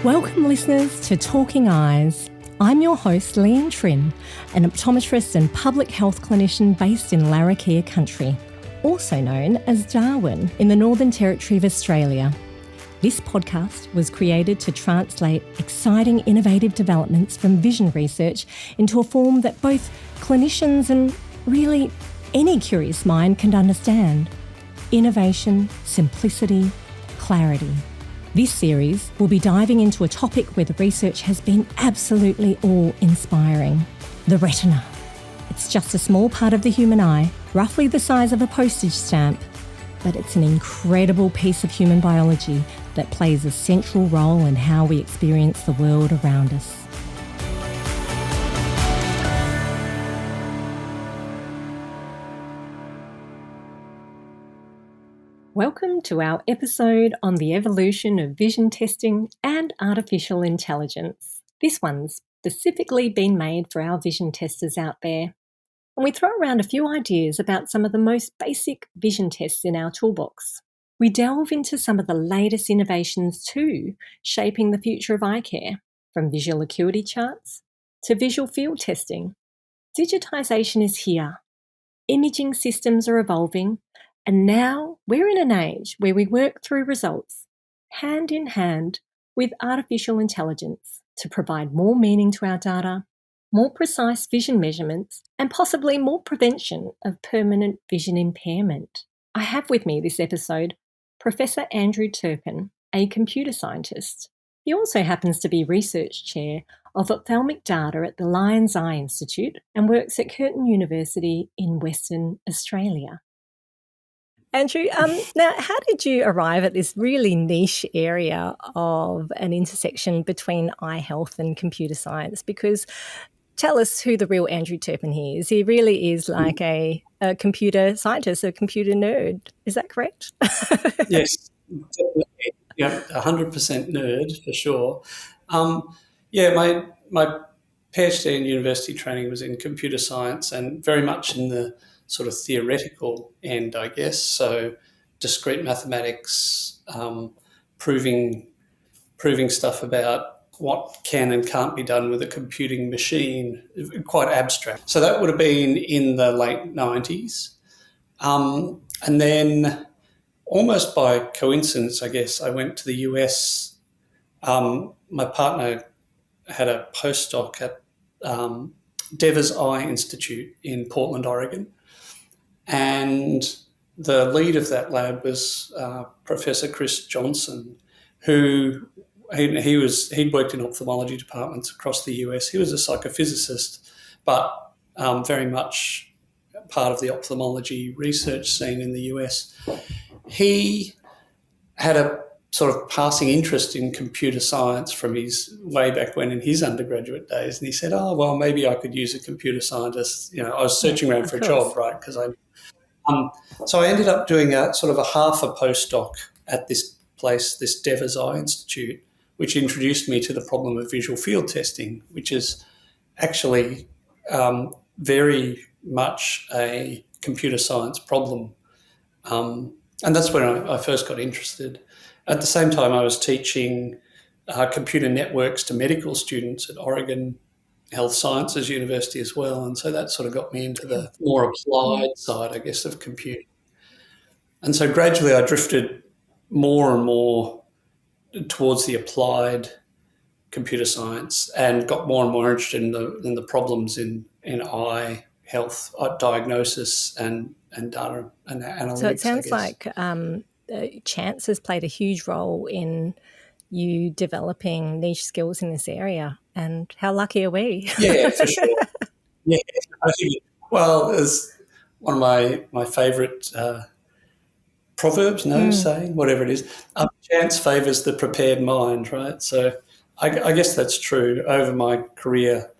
Welcome, listeners, to Talking Eyes. I'm your host, Leanne Trin, an optometrist and public health clinician based in Larrakia Country, also known as Darwin in the Northern Territory of Australia. This podcast was created to translate exciting, innovative developments from vision research into a form that both clinicians and really any curious mind can understand. Innovation, simplicity, clarity. This series will be diving into a topic where the research has been absolutely awe-inspiring: the retina. It's just a small part of the human eye, roughly the size of a postage stamp, but it's an incredible piece of human biology that plays a central role in how we experience the world around us. Welcome to our episode on the evolution of vision testing and artificial intelligence. This one's specifically been made for our vision testers out there. And we throw around a few ideas about some of the most basic vision tests in our toolbox. We delve into some of the latest innovations too, shaping the future of eye care, from visual acuity charts to visual field testing. Digitisation is here. Imaging systems are evolving. And now we're in an age where we work through results hand in hand with artificial intelligence to provide more meaning to our data, more precise vision measurements, and possibly more prevention of permanent vision impairment. I have with me this episode Professor Andrew Turpin, a computer scientist. He also happens to be Research Chair of Ophthalmic Data at the Lions Eye Institute and works at Curtin University in Western Australia. Andrew, now, how did you arrive at this really niche area of an intersection between eye health and computer science? Because tell us who the real Andrew Turpin is. He really is like a computer scientist, a computer nerd. Is that correct? Yes, definitely. Yeah, 100% nerd for sure. My PhD and university training was in computer science and very much in the sort of theoretical end, I guess. So discrete mathematics, proving stuff about what can and can't be done with a computing machine, quite abstract. So that would have been in the late 90s. And then almost by coincidence, I guess, I went to the US. My partner had a postdoc at Devers Eye Institute in Portland, Oregon. And the lead of that lab was Professor Chris Johnson, who he'd worked in ophthalmology departments across the US. He was a psychophysicist, but very much part of the ophthalmology research scene in the US. He had a sort of passing interest in computer science from his way back when in his undergraduate days. And he said, oh, well, maybe I could use a computer scientist. You know, I was searching around for a job, right? Because so I ended up doing a sort of a half a postdoc at this place, this Devers Eye Institute, which introduced me to the problem of visual field testing, which is actually very much a computer science problem. And that's when I first got interested. At the same time, I was teaching computer networks to medical students at Oregon Health Sciences University as well. And so that sort of got me into the more applied side, I guess, of computing. And so gradually I drifted more and more towards the applied computer science and got more and more interested in the problems in eye health diagnosis and data and analytics. So it sounds like chance has played a huge role in you developing niche skills in this area, and how lucky are we? Yeah, for sure. Yeah, I think, well, it's one of my favourite proverbs, saying, whatever it is. Chance favours the prepared mind, right? So I guess that's true. Over my career,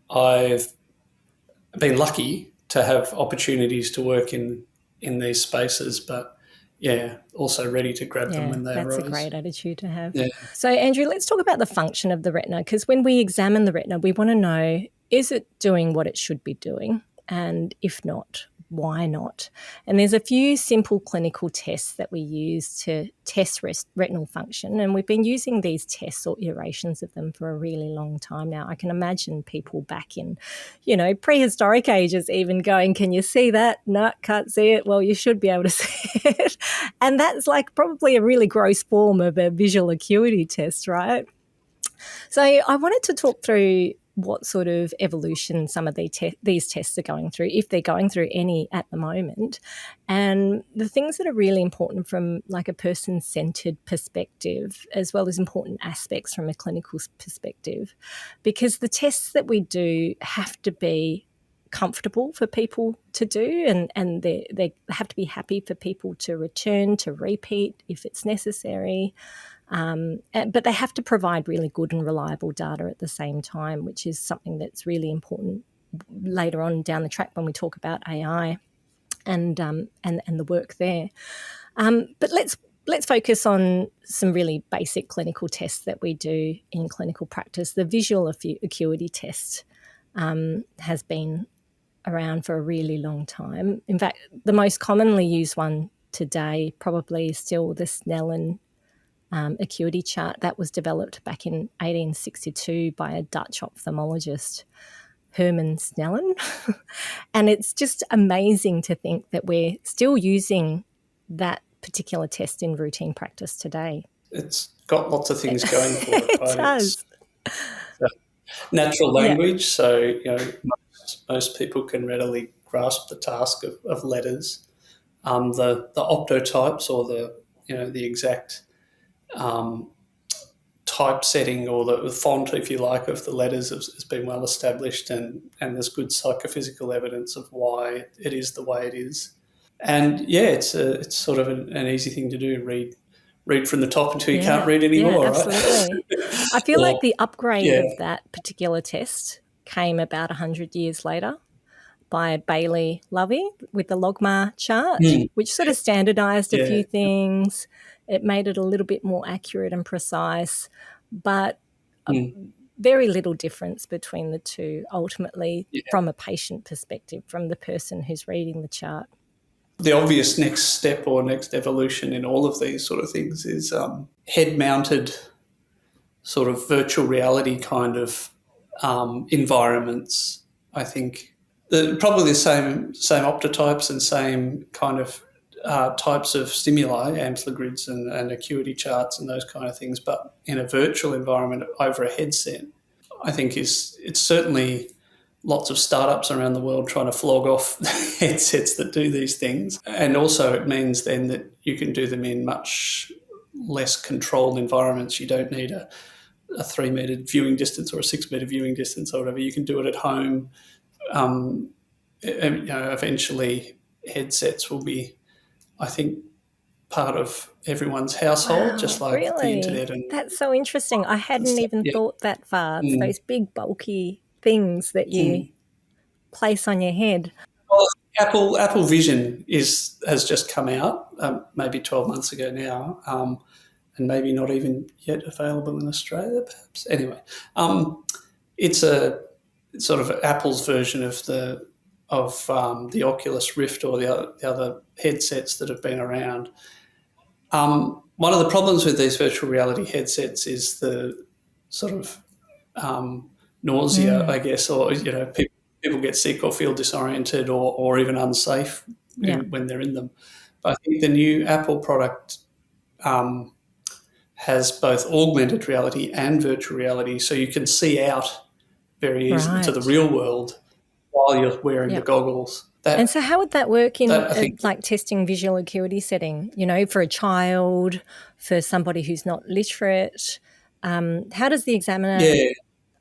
I've been lucky to have opportunities to work in these spaces, but yeah, also ready to grab them when they arise. That's a great attitude to have. Yeah. So, Andrew, let's talk about the function of the retina, because when we examine the retina, we want to know, is it doing what it should be doing? And if not, why not? And there's a few simple clinical tests that we use to test retinal function, and we've been using these tests or iterations of them for a really long time now. I can imagine people back in, prehistoric ages even going, can you see that? No, can't see it. Well, you should be able to see it. And that's like probably a really gross form of a visual acuity test, right? So I wanted to talk through what sort of evolution some of these tests are going through, if they're going through any at the moment, and the things that are really important from like a person-centred perspective, as well as important aspects from a clinical perspective, because the tests that we do have to be comfortable for people to do, and they have to be happy for people to return, to repeat if it's necessary. But they have to provide really good and reliable data at the same time, which is something that's really important later on down the track when we talk about AI and the work there. But let's focus on some really basic clinical tests that we do in clinical practice. The visual acuity test has been around for a really long time. In fact, the most commonly used one today probably is still the Snellen acuity chart that was developed back in 1862 by a Dutch ophthalmologist, Herman Snellen. And it's just amazing to think that we're still using that particular test in routine practice today. It's got lots of things going for it, It right? does. It's natural language, so most people can readily grasp the task of letters. The optotypes, or the exact typesetting, or the font, if you like, of the letters has been well established, and there's good psychophysical evidence of why it is the way it is. And it's sort of an easy thing to do. Read from the top until you can't read anymore, absolutely. right? I feel like the upgrade of that particular test came about 100 years later by Bailey Lovey with the Logmar chart, which sort of standardised a few things. It made it a little bit more accurate and precise, but very little difference between the two ultimately from a patient perspective, from the person who's reading the chart. The obvious next step or next evolution in all of these sort of things is head-mounted sort of virtual reality kind of environments. I think probably the same optotypes and same kind of types of stimuli, Amsler grids and acuity charts and those kind of things, but in a virtual environment over a headset, I think it's certainly lots of startups around the world trying to flog off headsets that do these things. And also it means then that you can do them in much less controlled environments. You don't need a 3-metre viewing distance or a 6-metre viewing distance or whatever. You can do it at home. Eventually headsets will be, I think, part of everyone's household, just like the internet. And that's so interesting. I hadn't even thought that far. It's those big bulky things that you place on your head. Well, Apple Vision has just come out, maybe 12 months ago now, and maybe not even yet available in Australia, perhaps. Anyway, it's it's sort of Apple's version of the Oculus Rift or the other headsets that have been around. One of the problems with these virtual reality headsets is the sort of nausea, I guess, or people get sick or feel disoriented or even unsafe when they're in them. But I think the new Apple product has both augmented reality and virtual reality, so you can see out very easily to the real world while you're wearing the goggles. And so how would that work in like testing visual acuity setting, for a child, for somebody who's not literate? How does the examiner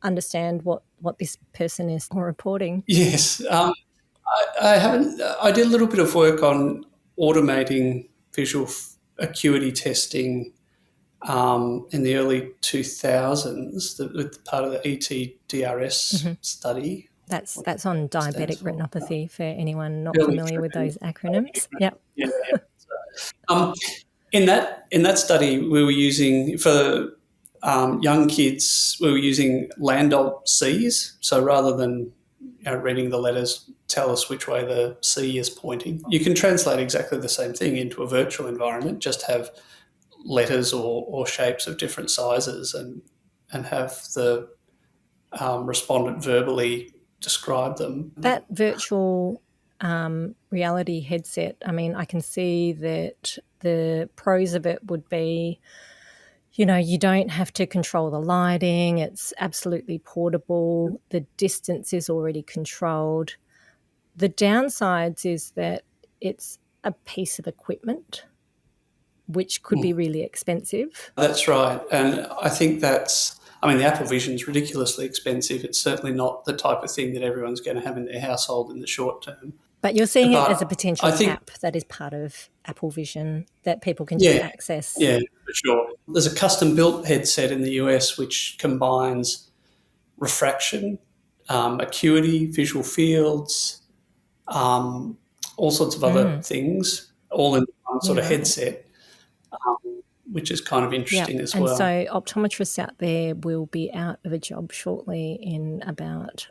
understand what this person is reporting? Yes. I did a little bit of work on automating visual acuity testing in the early 2000s with part of the ETDRS study. That's on diabetic retinopathy for anyone not familiar with those acronyms. Yep. In that study, we were using for young kids, we were using Landolt Cs. So rather than reading the letters tell us which way the C is pointing. You can translate exactly the same thing into a virtual environment, just have letters or shapes of different sizes and have the respondent verbally describe them. That virtual reality headset, I mean, I can see that the pros of it would be, you don't have to control the lighting. It's absolutely portable. The distance is already controlled. The downsides is that it's a piece of equipment which could be really expensive. That's right. And I think the Apple Vision is ridiculously expensive. It's certainly not the type of thing that everyone's going to have in their household in the short term. But you're seeing it as a But potential I think, app that is part of Apple Vision that people can just access. yeah, for sure. There's a custom-built headset in the US which combines refraction, acuity, visual fields, all sorts of other things, all in one sort of headset, which is kind of interesting as And well. so optometrists out there will be out of a job shortly in about...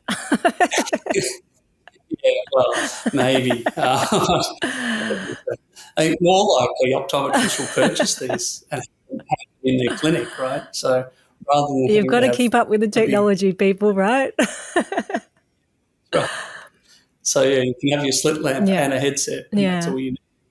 Yeah, well, maybe. More likely, optometrists will purchase these and have them in their clinic, right? So rather than You've got to keep up with the technology, people, right? Right. So yeah, you can have your slit lamp and a headset, and that's all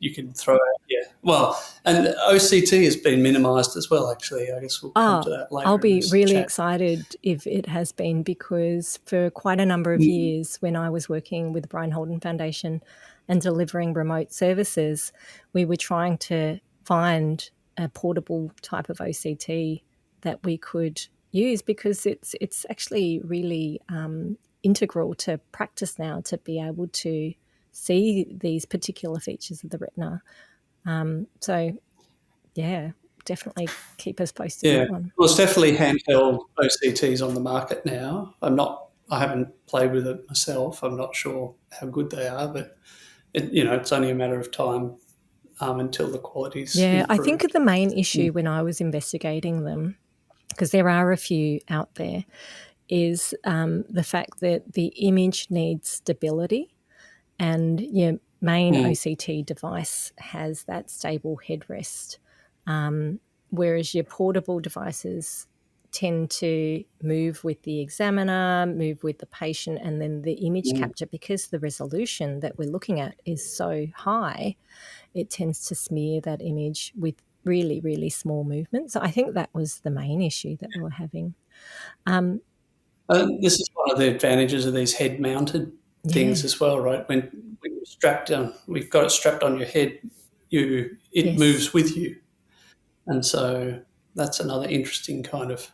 you can throw out. Yeah. Well, and OCT has been minimised as well. Actually, I guess we'll come to that later. I'll be really excited if it has been, because for quite a number of years, when I was working with the Brian Holden Foundation and delivering remote services, we were trying to find a portable type of OCT that we could use, because it's actually really integral to practice now to be able to see these particular features of the retina. So, yeah, definitely keep us posted. Yeah, That one. well, it's definitely handheld OCTs on the market now. I haven't played with it myself. I'm not sure how good they are, but it's only a matter of time until the quality's improved. I think the main issue when I was investigating them, because there are a few out there, is the fact that the image needs stability, and your main OCT device has that stable headrest, whereas your portable devices tend to move with the examiner, move with the patient, and then the image capture, because the resolution that we're looking at is so high, it tends to smear that image with really, really small movements. So I think that was the main issue that we were having. This is one of the advantages of these head-mounted things as well, right? When you're strapped down, we've got it strapped on your head, it moves with you. And so that's another interesting kind of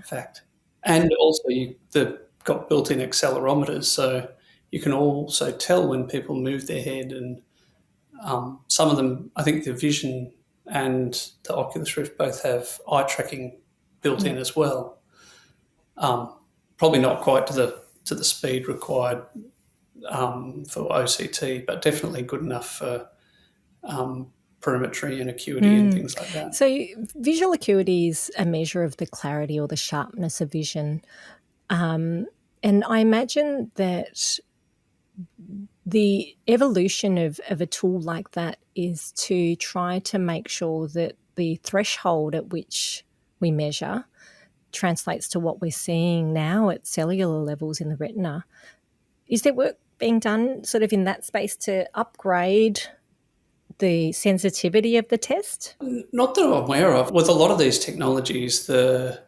fact. And also they've got built-in accelerometers, so you can also tell when people move their head, and some of them, I think the Vision and the Oculus Rift both have eye tracking built in as well. Probably not quite to the speed required for OCT, but definitely good enough for perimetry and acuity and things like that. So visual acuity is a measure of the clarity or the sharpness of vision. And I imagine that the evolution of a tool like that is to try to make sure that the threshold at which we measure translates to what we're seeing now at cellular levels in the retina. Is there work being done sort of in that space to upgrade the sensitivity of the test? Not that I'm aware of. With a lot of these technologies, there's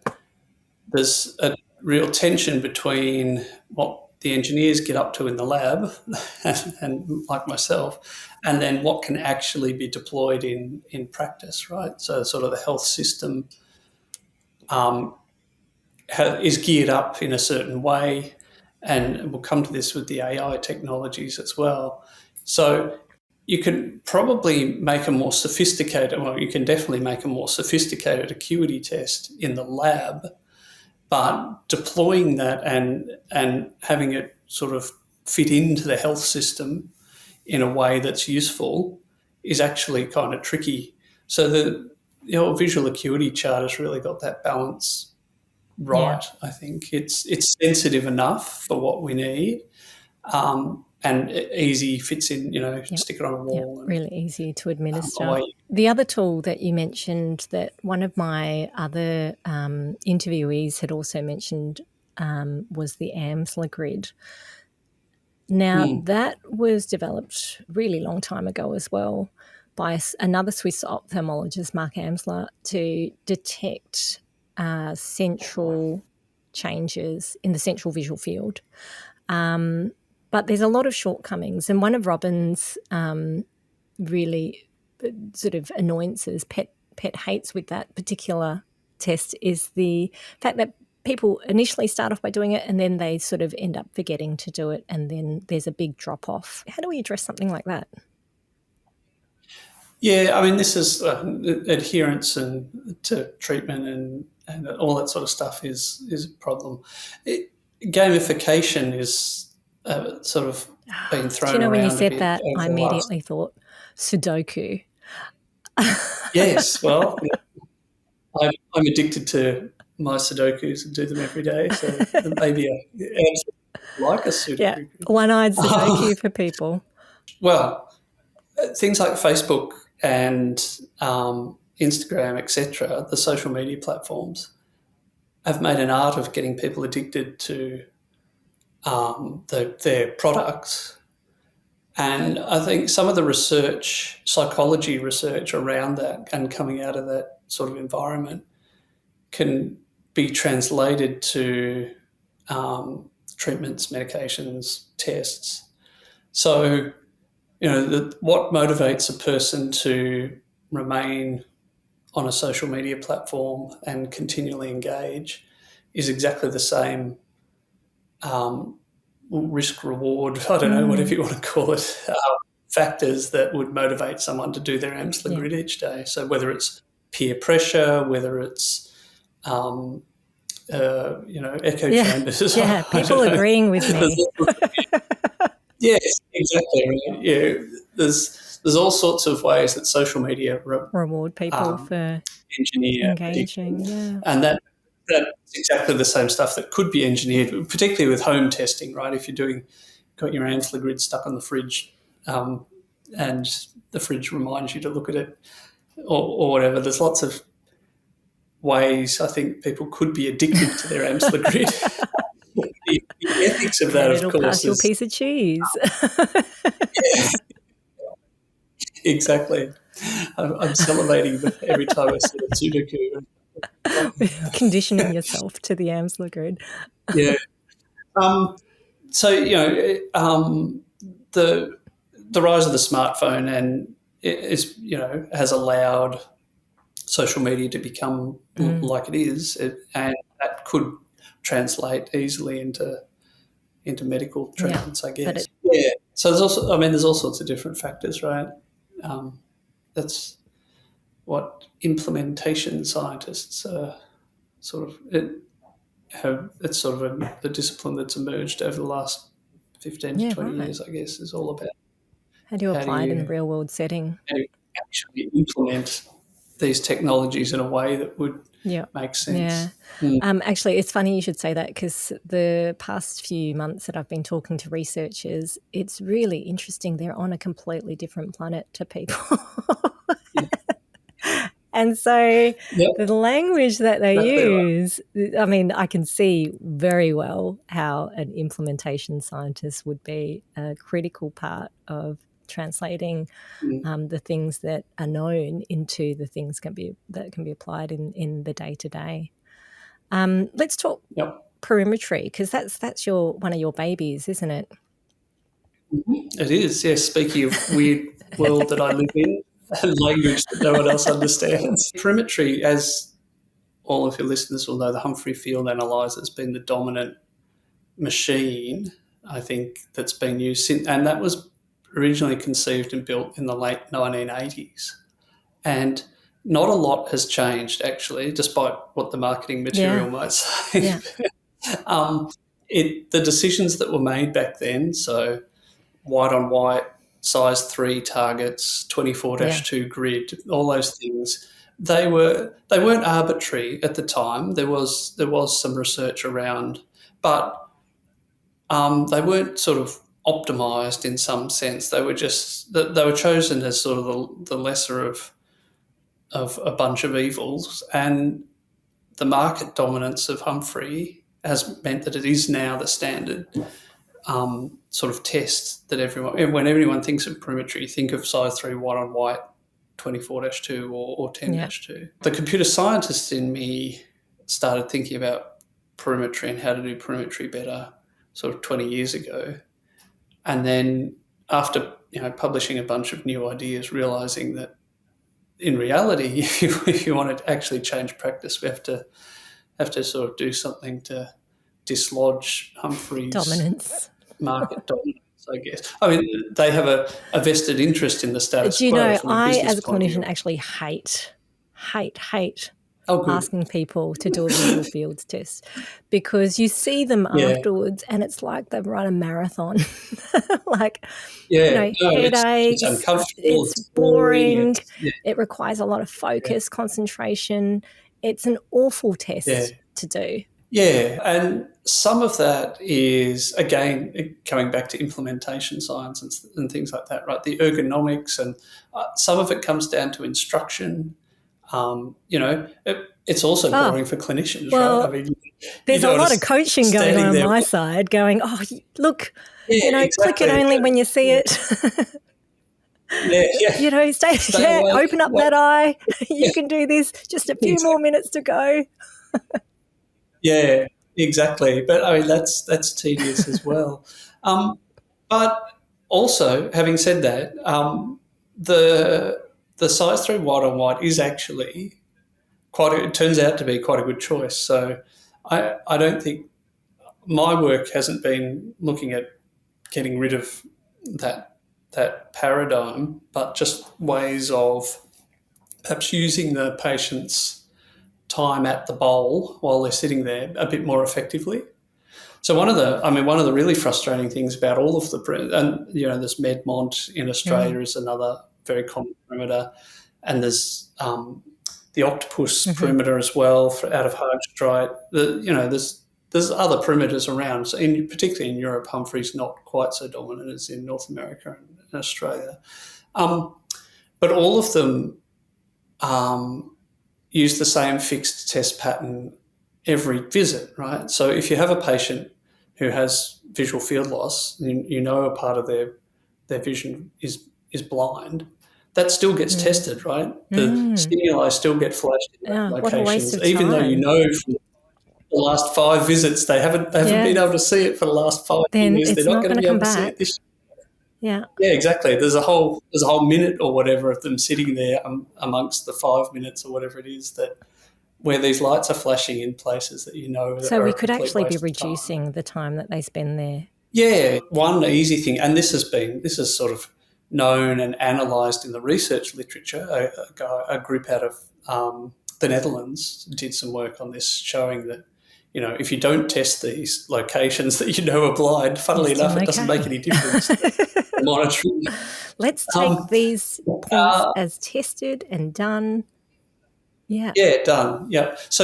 a real tension between what the engineers get up to in the lab, and like myself, and then what can actually be deployed in practice, right? So sort of the health system is geared up in a certain way, and we'll come to this with the AI technologies as well. So you can probably make a more sophisticated, well, you can definitely make a more sophisticated acuity test in the lab, but deploying that and having it sort of fit into the health system in a way that's useful is actually kind of tricky. So the visual acuity chart has really got that balance right. I think it's sensitive enough for what we need, and easy, fits in, stick it on a wall. And really easy to administer. away. The other tool that you mentioned that one of my other interviewees had also mentioned was the AMSLA grid. Now, that was developed really long time ago as well by another Swiss ophthalmologist, Mark Amsler, to detect central changes in the central visual field. But there's a lot of shortcomings. And one of Robin's really sort of annoyances, pet hates with that particular test is the fact that people initially start off by doing it and then they sort of end up forgetting to do it, and then there's a big drop off. How do we address something like that? Yeah, I mean, this is adherence to treatment and all that sort of stuff is a problem. Gamification is sort of been thrown around. When you said a bit that, I immediately thought Sudoku. Yes, well, I'm addicted to my Sudokus and do them every day, so maybe like a Sudoku. Yeah, one-eyed Sudoku for people. Well, things like Facebook and Instagram, etc., the social media platforms, have made an art of getting people addicted to their products. And I think some of the research, psychology research around that and coming out of that sort of environment can be translated to treatments, medications, tests. So, what motivates a person to remain on a social media platform and continually engage is exactly the same risk reward, I don't know, whatever you want to call it, factors that would motivate someone to do their AMSLA grid each day. So whether it's peer pressure, whether it's echo chambers. Yeah, people agreeing with me. Yes, exactly. Right. Yeah, there's all sorts of ways that social media reward people for engaging. Yeah, and that's exactly the same stuff that could be engineered, particularly with home testing. Right, if you're got your AMSLA grid stuck on the fridge, and the fridge reminds you to look at it, or whatever. There's lots of ways I think people could be addicted to their AMSLA grid. The ethics of that, it'll of course, pass your piece of cheese. Yes, exactly. I'm salivating every time I see a Sudoku. Conditioning yourself to the AMSLA grid. Yeah. So the rise of the smartphone and has allowed social media to become like it is, and that could translate easily into medical treatments, I guess. So there's all sorts of different factors, right? That's what implementation scientists it's sort of the discipline that's emerged over the last 15 to 20 years, I guess, is all about how do you apply it in the real world setting? How do you actually implement these technologies in a way that would make sense? Actually, it's funny you should say that, because the past few months that I've been talking to researchers, it's really interesting. They're on a completely different planet to people. And so the language that they use, I mean, I can see very well how an implementation scientist would be a critical part of translating the things that are known into the things that can be applied in the day-to-day. Let's talk perimetry, because that's one of your babies, isn't it? It is, yes. Speaking of weird world that I live in, language that no one else understands. Perimetry, as all of your listeners will know, the Humphrey field analyzer has been the dominant machine, I think, that's been used since, and that was originally conceived and built in the late 1980s. And not a lot has changed, actually, despite what the marketing material might say. The decisions that were made back then, so white on white, size 3 targets, 24-2 grid, all those things, they weren't arbitrary at the time. There was some research around, but they weren't sort of optimized in some sense. They were chosen as sort of the lesser of a bunch of evils, and the market dominance of Humphrey has meant that it is now the standard sort of test that when everyone thinks of perimetry, think of size 3 white on white 24-2 or 10-2. The computer scientist in me started thinking about perimetry and how to do perimetry better sort of 20 years ago. And then after publishing a bunch of new ideas, realising that in reality, if you want to actually change practice, we have to sort of do something to dislodge Humphrey's dominance. Market dominance, I guess. I mean, they have a vested interest in the status Do you quo know, from a I, business as a point of view. clinician, actually hate Oh, good. asking people to do a visual fields test, because you see them afterwards and it's like they've run a marathon. Like, headaches, it's uncomfortable, it's boring, it requires a lot of focus, concentration. It's an awful test to do. Yeah, and some of that is, again, coming back to implementation science and things like that, right? The ergonomics, and some of it comes down to instruction. It's also boring for clinicians, right? I mean, there's a lot of coaching going on my side, going, oh, look, exactly. Click it only when you see it. Open up that eye. You can do this. Just a few more minutes to go. Yeah, exactly. But I mean, that's tedious as well. But also, having said that, the size 3 white on white is actually it turns out to be quite a good choice. So I don't think my work hasn't been looking at getting rid of that paradigm, but just ways of perhaps using the patient's time at the bowl while they're sitting there a bit more effectively. So one of the really frustrating things about all of there's Medmont in Australia is another very common perimeter, and there's the octopus perimeter as well out of Hartstreit. There's other perimeters around. So particularly in Europe, Humphrey's not quite so dominant as in North America and Australia. But all of them use the same fixed test pattern every visit, right? So if you have a patient who has visual field loss, you know a part of their vision is blind, that still gets tested, right? The stimuli still get flashed in locations, even though you know from the last 5 visits they haven't been able to see it for the last 5 years. They're not going to be able to see it this year. Yeah, exactly. There's a whole minute or whatever of them sitting there amongst the 5 minutes or whatever it is where these lights are flashing in places that So we could actually be reducing the time that they spend there. Yeah, one easy thing, and this is sort of known and analysed in the research literature. A group out of the Netherlands did some work on this, showing that if you don't test these locations that are blind, funnily enough, it doesn't make any difference to monitoring. Let's take these points as tested and done. Yeah. Yeah, done. Yeah. So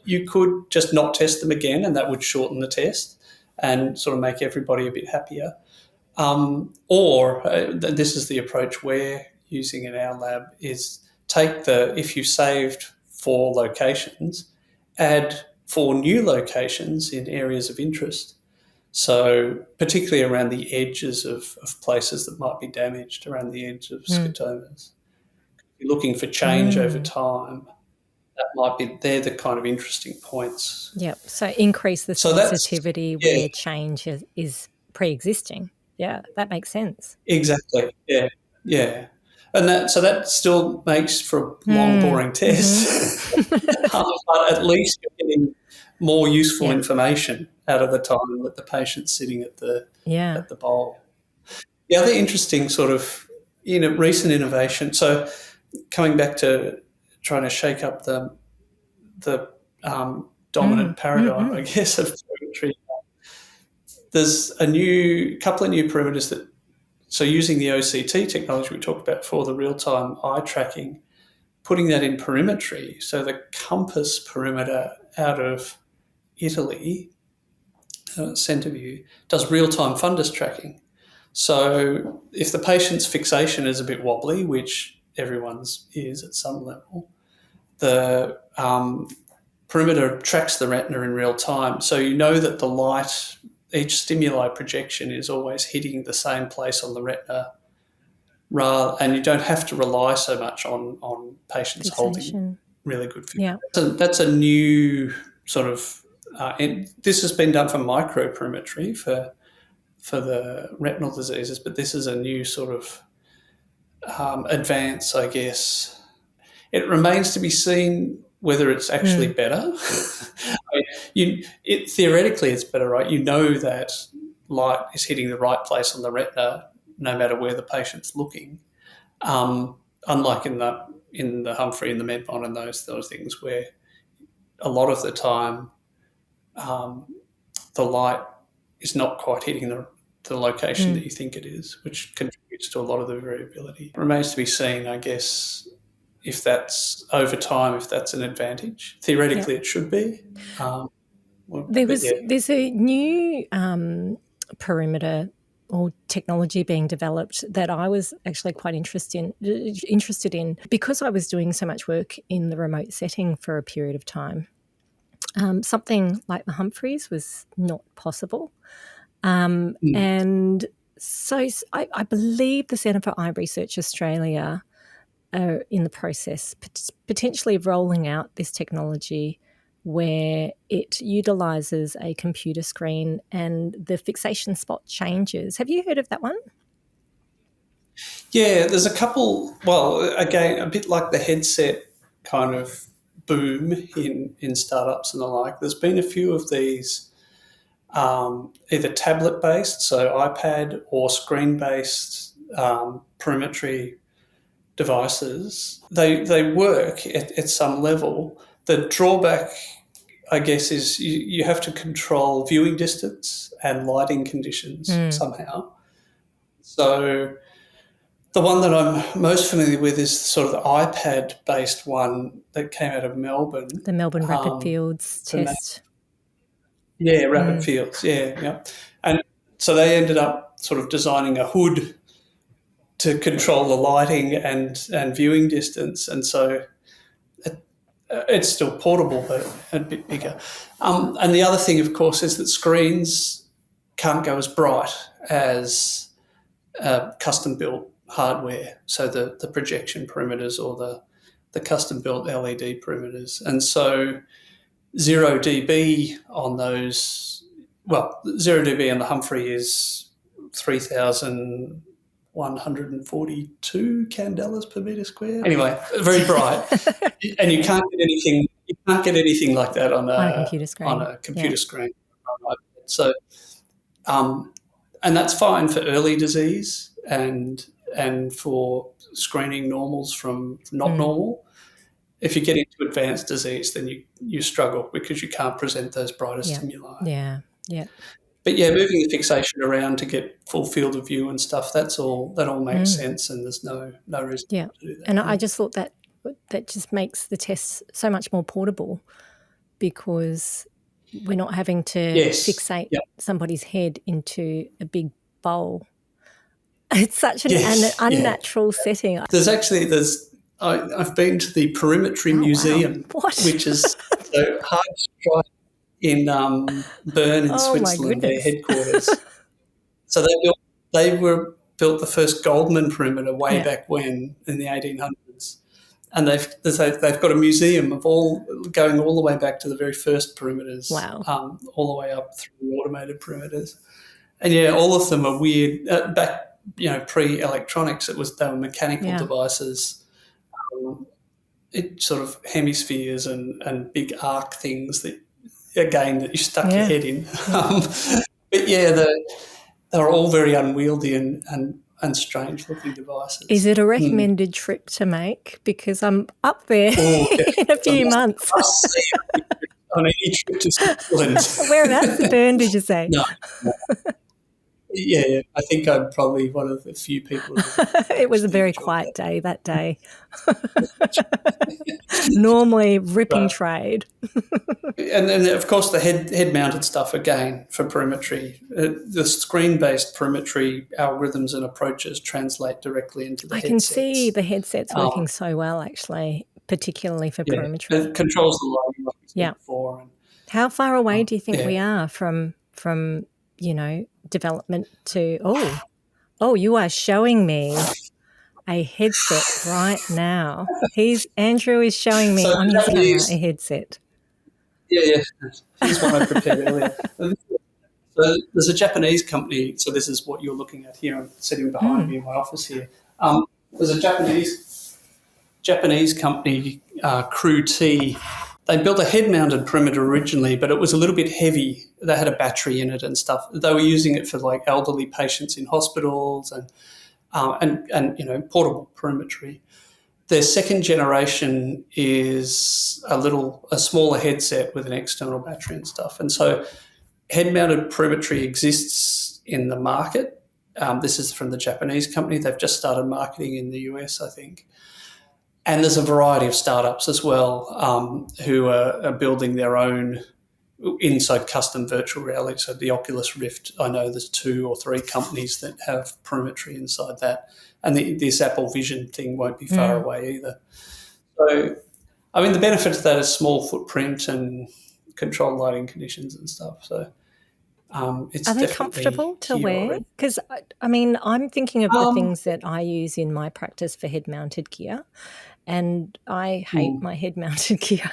you could just not test them again, and that would shorten the test and sort of make everybody a bit happier. Or this is the approach we're using in our lab: is if you saved 4 locations, add 4 new locations in areas of interest. So particularly around the edges of places that might be damaged, around the edge of scotomas. If you're looking for change over time, they're the kind of interesting points. Yep. So increase the sensitivity where change is pre-existing. Yeah, that makes sense. Exactly. Yeah. Yeah. And that still makes for a long, boring test. But at least you're getting more useful information out of the time that the patient's sitting at the bowl. The other interesting sort of recent innovation, so coming back to trying to shake up the dominant paradigm, I guess, of perimetry, there's a couple of new perimeters so using the OCT technology we talked about before, the real-time eye tracking, putting that in perimetry. So the Compass perimeter out of Italy, Centerview, does real-time fundus tracking. So if the patient's fixation is a bit wobbly, which everyone's is at some level, the perimeter tracks the retina in real time. So you know that the light, each stimuli projection is always hitting the same place on the retina, and you don't have to rely so much on patients holding really good fixation. Yeah. So that's a new sort of, and this has been done for microperimetry for the retinal diseases, but this is a new sort of advance, I guess. It remains to be seen whether it's actually better. I mean, theoretically, it's better, right? You know that light is hitting the right place on the retina, no matter where the patient's looking. Unlike in the Humphrey and the Medbon and those things, where a lot of the time the light is not quite hitting the location that you think it is, which contributes to a lot of the variability. It remains to be seen, I guess, if that's over time, if that's an advantage. Theoretically, it should be. There's a new perimeter or technology being developed that I was actually quite interested in because I was doing so much work in the remote setting for a period of time. Something like the Humphreys was not possible. And so I believe the Centre for Eye Research Australia are in the process potentially of rolling out this technology where it utilises a computer screen and the fixation spot changes. Have you heard of that one? Yeah, there's a couple, well, again, a bit like the headset kind of boom in startups and the like. There's been a few of these either tablet-based, so iPad, or screen-based perimetry devices. They work at some level. The drawback, I guess, is you have to control viewing distance and lighting conditions somehow. So the one that I'm most familiar with is sort of the iPad-based one that came out of Melbourne. The Melbourne Rapid Fields test. Rapid Fields, yeah. And so they ended up sort of designing a hood to control the lighting and viewing distance, and so it's still portable but a bit bigger. And the other thing, of course, is that screens can't go as bright as custom-built hardware, so the projection perimeters or the custom-built LED perimeters. And so 0 dB on those, 0 dB on the Humphrey is 3,142 candelas per metre square. Anyway, very bright. And you can't get anything like that on a computer screen. So, and that's fine for early disease and for screening normals from not normal. If you get into advanced disease, then you struggle because you can't present those brighter stimuli. Yeah. But moving the fixation around to get full field of view and stuff, that all makes sense, and there's no reason to do that. And I just thought that just makes the test so much more portable because we're not having to fixate somebody's head into a big bowl. It's such an unnatural setting. I've been to the Perimetry Museum, which is so hard to try in Bern in Switzerland, their headquarters. So they were built the first Goldman perimeter way back when in the 1800s, and they've got a museum of going all the way back to the very first perimeters, all the way up through automated perimeters, and all of them are weird. Back pre-electronics, they were mechanical devices. It sort of hemispheres and big arc things that you stuck your head in. But they're all very unwieldy and strange looking devices. Is it a recommended trip to make? Because I'm up there in a few months. On any trip to Switzerland. Whereabouts in Bern did you say? No. Yeah, I think I'm probably one of the few people. It was a very quiet day that day. normally ripping Right. trade. And then, of course, the head-mounted stuff, again, for perimetry. The screen-based perimetry algorithms and approaches translate directly into the I can see headsets. the headsets working so well, actually, particularly for Yeah, perimetry. it controls the lighting, like you said before. And, how far away do you think we yeah. are from development to? Oh, you are showing me a headset right now. Andrew is showing me So on the his camera a Japanese, headset. yeah. Here's one I prepared earlier. So there's a Japanese company. So this is what you're looking at here. I'm sitting behind me in my office here. There's a Japanese company, Crew T. They built a head-mounted perimeter originally, but it was a little bit heavy. They had a battery in it and stuff. They were using it for like elderly patients in hospitals and portable perimetry. Their second generation is a smaller headset with an external battery and stuff. And so head-mounted perimetry exists in the market. This is from the Japanese company. They've just started marketing in the US, I think. And there's a variety of startups as well who are building their own inside custom virtual reality. So the Oculus Rift, I know there's 2 or 3 companies that have perimetry inside that. And this Apple Vision thing won't be far away either. So, I mean, the benefit of that is small footprint and controlled lighting conditions and stuff. So it's Are they definitely comfortable to here wear? already. Because, I mean, I'm thinking of the things that I use in my practice for head-mounted gear, and I hate my head-mounted gear.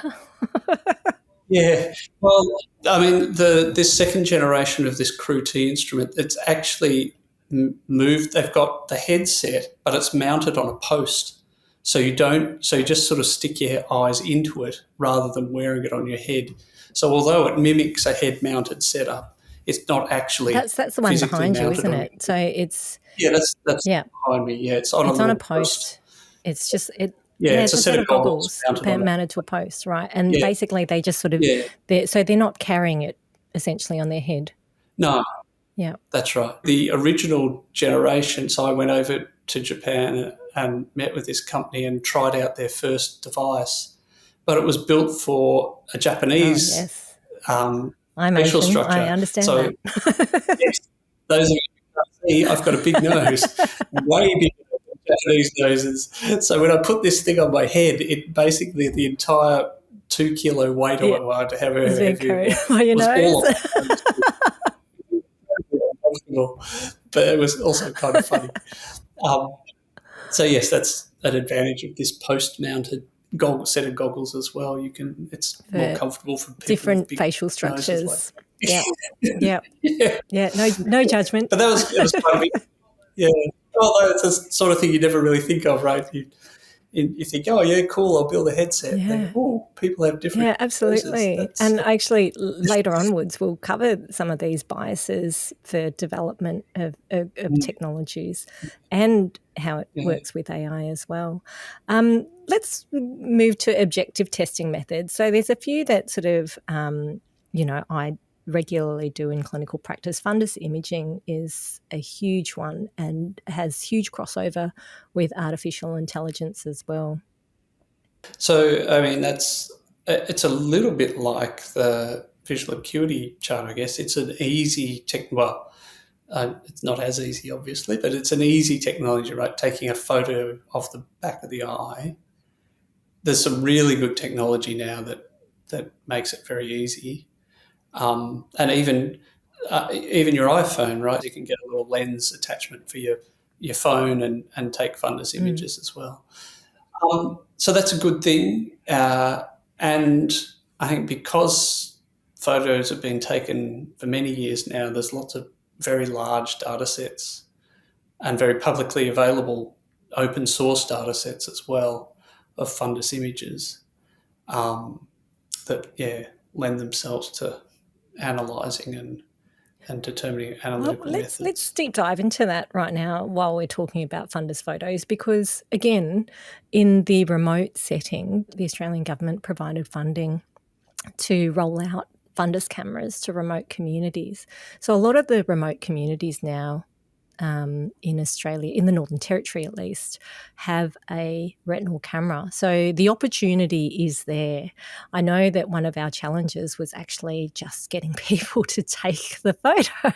Yeah, well, I mean, this second generation of this Crew T instrument, it's actually moved. They've got the headset, but it's mounted on a post, so you don't. So you just sort of stick your eyes into it rather than wearing it on your head. So although it mimics a head-mounted setup, it's not actually That's the one physically behind you, mounted isn't on your it? So it's that's behind me. Yeah, it's on a it's on a little post. post. It's just Yeah, it's it's a a set set of of goggles goggles mounted on it. mounted to a post, right? And Yeah, basically they just sort of yeah. they're not carrying it essentially on their head. No, Yeah. that's right. The original generation, so I went over to Japan and met with this company and tried out their first device, but it was built for a Oh, Japanese yes. I'm facial Asian. I structure. understand So, that. yes, those of you who can't see, I've got a big nose, way bigger than Japanese noses. So when I put this thing on my head, it basically the entire 2 kilo weight Yeah. or however It's being heavy it carried by your was nose. all on my nose. Uncomfortable, but it was also kind of funny. Um, so yes, that's an advantage of this post-mounted set of goggles as well. It's more For comfortable for people with different big facial noses. structures. Yeah. Yeah. Yeah, Yeah. No judgment. but it was quite a big, yeah. Although it's the sort of thing you never really think of, right? You think, oh yeah, cool, I'll build a headset. And then, Yeah. oh, people have different Yeah, noses. absolutely. That's And actually, later onwards, we'll cover some of these biases for development of technologies and how it yeah. works with AI as well. Let's move to objective testing methods. So there's a few that sort of, I regularly do in clinical practice. Fundus imaging is a huge one and has huge crossover with artificial intelligence as well. So I mean, it's a little bit like the visual acuity chart, I guess. It's an easy it's not as easy, obviously, but it's an easy technology, right? Taking a photo of the back of the eye. There's some really good technology now that makes it very easy, and even your iPhone, right? You can get a little lens attachment for your phone and take fundus images as well. So that's a good thing, and I think because photos have been taken for many years now, there's lots of very large data sets and very publicly available open source data sets as well of fundus images that lend themselves to analysing and determining Well, analytical let's methods. deep dive into that right now while we're talking about fundus photos, because again, in the remote setting, the Australian government provided funding to roll out fundus cameras to remote communities. So a lot of the remote communities now in Australia, in the Northern Territory at least, have a retinal camera. So the opportunity is there. I know that one of our challenges was actually just getting people to take the photo.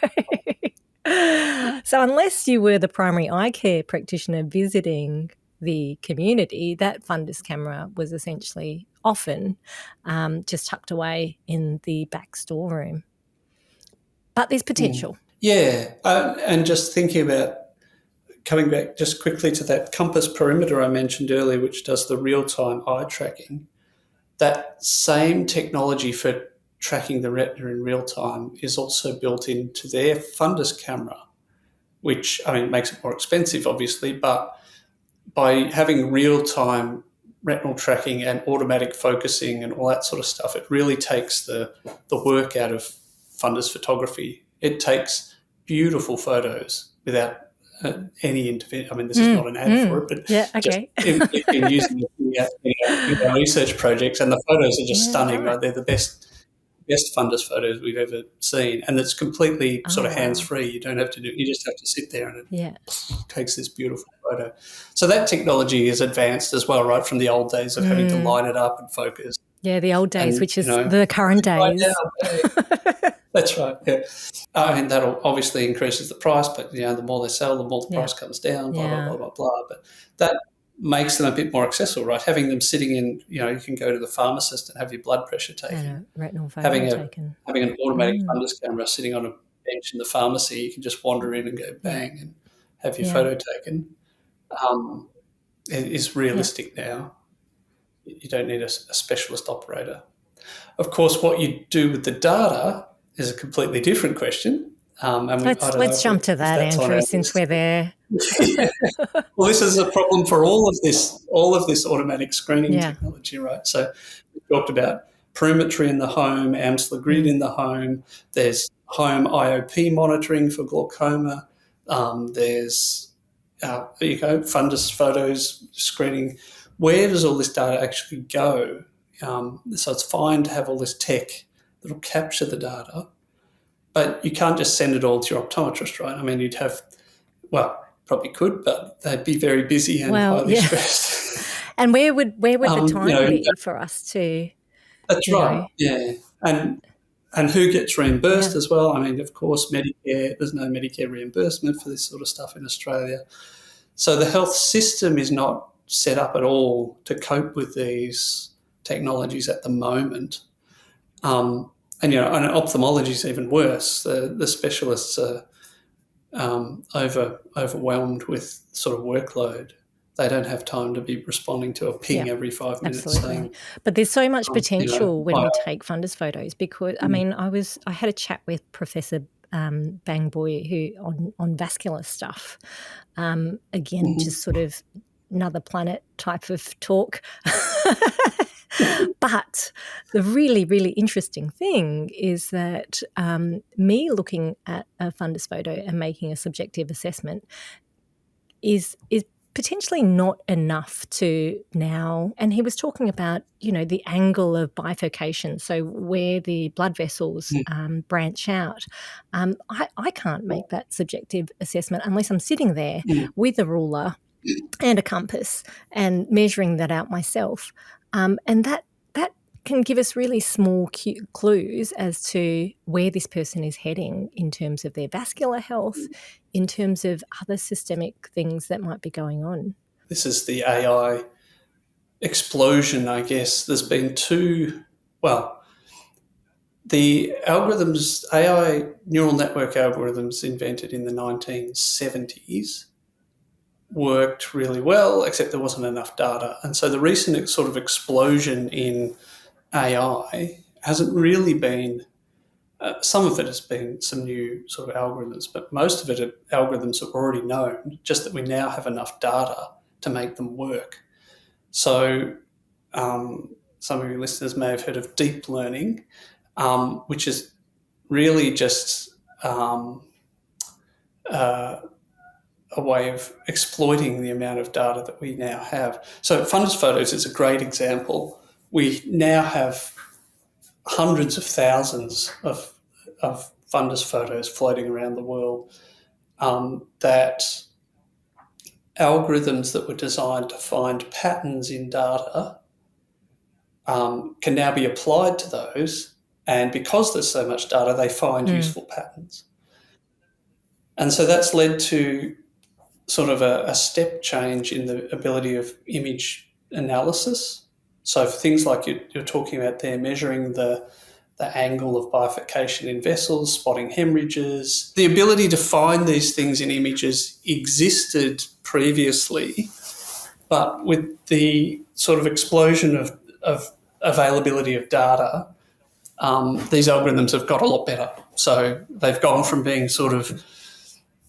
So unless you were the primary eye care practitioner visiting the community, that fundus camera was essentially often just tucked away in the back storeroom. But there's potential. Yeah, and just thinking about coming back just quickly to that compass perimeter I mentioned earlier, which does the real-time eye tracking, that same technology for tracking the retina in real time is also built into their fundus camera, which, I mean, makes it more expensive, obviously, but by having real-time retinal tracking and automatic focusing and all that sort of stuff, it really takes the work out of fundus photography. It takes beautiful photos without any intervention. I mean, this is not an ad for it, but just if you're using it in our research projects, and the photos are just stunning. Right? They're the best fundus photos we've ever seen, and it's completely sort of hands-free. You don't have to do. You just have to sit there, and it takes this beautiful photo. So that technology is advanced as well, right? From the old days of having to line it up and focus. Yeah, the old days, and, which is the current days. That's right. Yeah, I mean that obviously increases the price, but the more they sell, the more the price comes down. Blah blah blah blah blah. But that makes them a bit more accessible, right? Having them sitting in, you can go to the pharmacist and have your blood pressure taken. And a retinal photo taken. Having an automatic fundus camera sitting on a bench in the pharmacy, you can just wander in and go bang and have your photo taken. It is realistic now. You don't need a specialist operator. Of course, what you do with the data is a completely different question. And let's jump to that, Andrew, since we're there. Well, this is a problem for all of this automatic screening technology, right? So we talked about perimetry in the home, Amsler grid in the home. There's home IOP monitoring for glaucoma. There's fundus photos screening. Where does all this data actually go? So it's fine to have all this tech that will capture the data, but you can't just send it all to your optometrist, right? I mean, probably could, but they'd be very busy and highly stressed. And where would the time be for us to? That's right. Yeah, and who gets reimbursed as well? I mean, of course, Medicare. There's no Medicare reimbursement for this sort of stuff in Australia, so the health system is not set up at all to cope with these technologies at the moment. And ophthalmology is even worse. The specialists are overwhelmed with sort of workload. They don't have time to be responding to a ping every 5 minutes. Absolutely. But there's so much potential when we take fundus photos because, I mean, I had a chat with Professor Bang Boy who on vascular stuff. Again, just sort of another planet type of talk. But the really, really interesting thing is that me looking at a fundus photo and making a subjective assessment is potentially not enough to now. And he was talking about, the angle of bifurcation, so where the blood vessels branch out. I can't make that subjective assessment unless I'm sitting there with a ruler and a compass and measuring that out myself. And that can give us really small clues as to where this person is heading in terms of their vascular health, in terms of other systemic things that might be going on. This is the AI explosion, I guess. There's been the algorithms, AI neural network algorithms invented in the 1970s worked really well, except there wasn't enough data. And so the recent sort of explosion in AI hasn't really been, some of it has been some new sort of algorithms, but most of it are algorithms that are already known, just that we now have enough data to make them work. So some of your listeners may have heard of deep learning, which is really just a way of exploiting the amount of data that we now have. So fundus photos is a great example. We now have hundreds of thousands of fundus photos floating around the world. that algorithms that were designed to find patterns in data can now be applied to those, and because there's so much data, they find useful patterns. And so that's led to sort of a step change in the ability of image analysis. So for things like you're talking about there, measuring the angle of bifurcation in vessels, spotting hemorrhages. The ability to find these things in images existed previously, but with the sort of explosion of availability of data, these algorithms have got a lot better. So they've gone from being sort of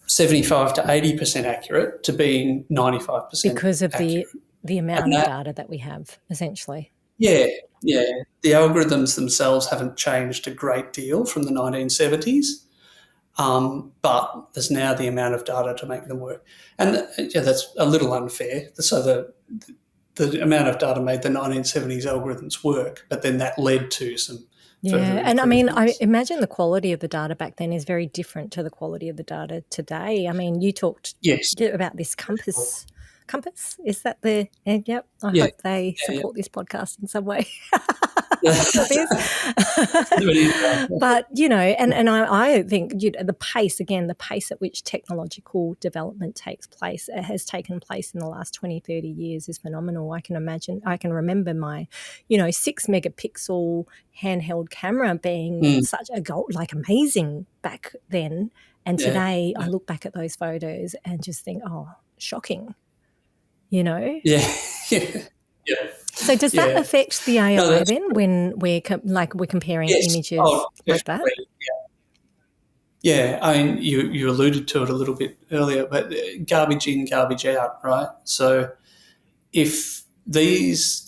75 to 80% accurate to being 95% because of accurate. the amount of data that we have, essentially. Yeah. The algorithms themselves haven't changed a great deal from the 1970s, but there's now the amount of data to make them work. And that's a little unfair. So the amount of data made the 1970s algorithms work, but then that led to some further and I mean, I improvements. imagine the quality of the data back then is very different to the quality of the data today. I mean, you talked about this compass. Compass, is that the? Yep. I hope they support this podcast in some way. But and I think the pace at which technological development takes place, has taken place in the last 20, 30 years is phenomenal. I can remember my 6 megapixel handheld camera being such a amazing back then, and today I look back at those photos and just think, oh, shocking. So does that affect the AI then when we're comparing images like that? Yeah, I mean, you alluded to it a little bit earlier, but garbage in, garbage out, right? So if these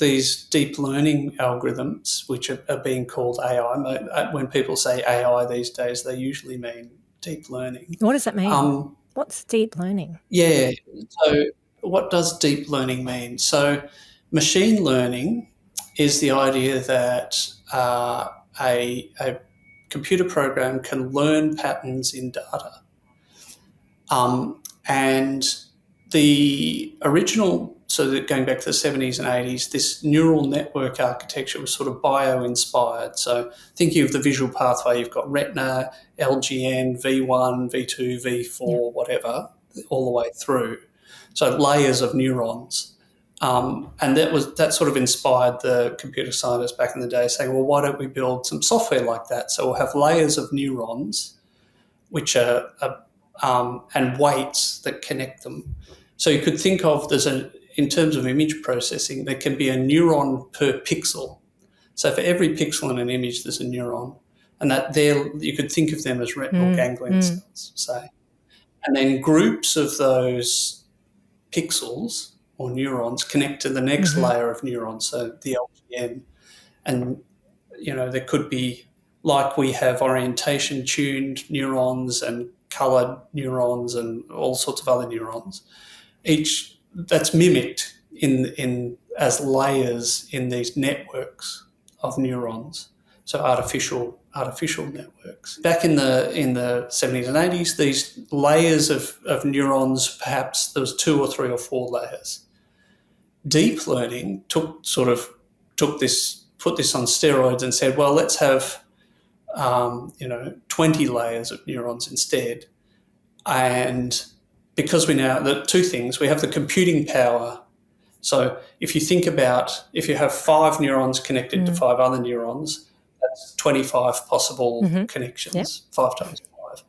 deep learning algorithms, which are being called AI, when people say AI these days, they usually mean deep learning. What does that mean? What's deep learning? Yeah, so what does deep learning mean? So machine learning is the idea that a computer program can learn patterns in data. And the original, so that going back to the 70s and 80s, this neural network architecture was sort of bio-inspired. So thinking of the visual pathway, you've got retina, LGN, V1, V2, V4, whatever, all the way through. So layers of neurons. And that sort of inspired the computer scientists back in the day, saying, well, why don't we build some software like that? So we'll have layers of neurons, which are and weights that connect them. So you could think of in terms of image processing, there can be a neuron per pixel. So for every pixel in an image, there's a neuron, and you could think of them as retinal ganglion cells, say. And then groups of those pixels or neurons connect to the next layer of neurons, so the LGN. And, there could be, like we have orientation-tuned neurons and coloured neurons and all sorts of other neurons. Each that's mimicked in as layers in these networks of neurons. So artificial networks. Back in the 70s and 80s, these layers of neurons, perhaps there was 2 or 3 or 4 layers. Deep learning put this on steroids and said, well, let's have 20 layers of neurons instead. And because the 2 things, we have the computing power. So if you think about, if you have 5 neurons connected to 5 other neurons, that's 25 possible connections, 5 times 5.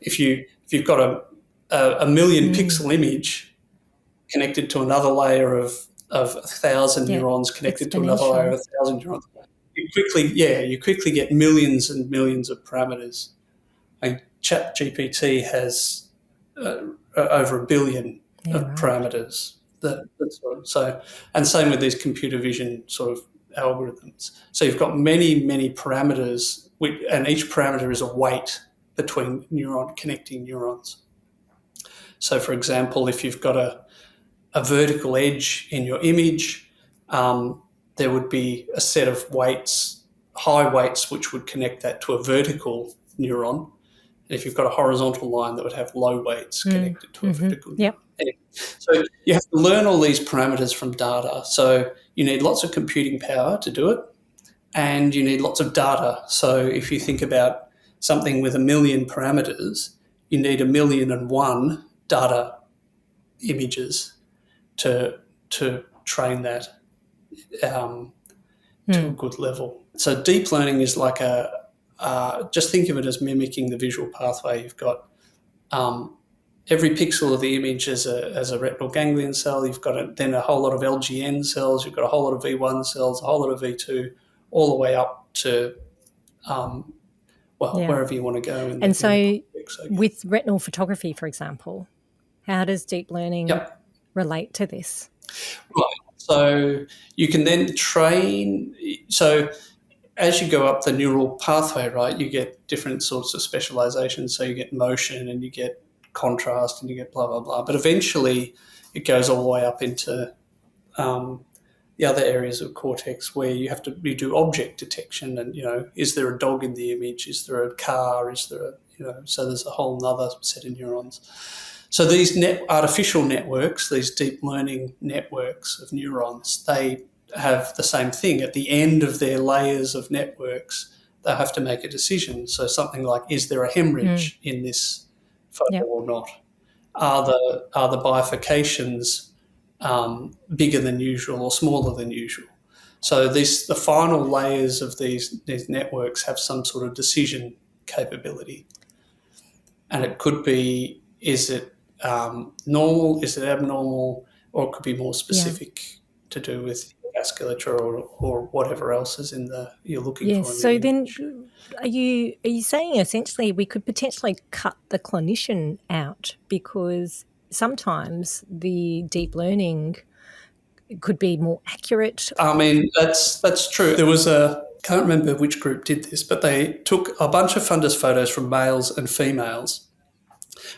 If you've got a million pixel image connected to another layer of 1,000 neurons connected to another layer of 1,000 neurons, you quickly get millions and millions of parameters. ChatGPT has over 1 billion of parameters. And same with these computer vision sort of algorithms. So you've got many, many parameters, and each parameter is a weight between connecting neurons. So, for example, if you've got a vertical edge in your image, there would be a set of weights, high weights, which would connect that to a vertical neuron. And if you've got a horizontal line, that would have low weights connected to a vertical neuron. Yep. Anyway, so you have to learn all these parameters from data. So you need lots of computing power to do it, and you need lots of data. So if you think about something with 1 million parameters, you need 1,000,001 data images to train that to a good level. So deep learning is like just think of it as mimicking the visual pathway. You've got every pixel of the image as a retinal ganglion cell. You've got then a whole lot of LGN cells. You've got a whole lot of V1 cells, a whole lot of V2, all the way up to wherever you want to go. And so with retinal photography, for example, how does deep learning relate to this? Right. So you can then train. So as you go up the neural pathway, right, you get different sorts of specialization. So you get motion and you get contrast and you get blah, blah, blah. But eventually it goes all the way up into the other areas of cortex where you do object detection. And, is there a dog in the image? Is there a car? Is there so there's a whole nother set of neurons. So these artificial networks, these deep learning networks of neurons, they have the same thing. At the end of their layers of networks, they have to make a decision. So something like, is there a hemorrhage in this photo or not? Are the bifurcations bigger than usual or smaller than usual? So the final layers of these networks have some sort of decision capability. And it could be, is it normal, is it abnormal, or it could be more specific to do with vasculature or whatever else is you're looking for. So then are you saying essentially we could potentially cut the clinician out, because sometimes the deep learning could be more accurate? I mean, that's true. There was can't remember which group did this, but they took a bunch of fundus photos from males and females,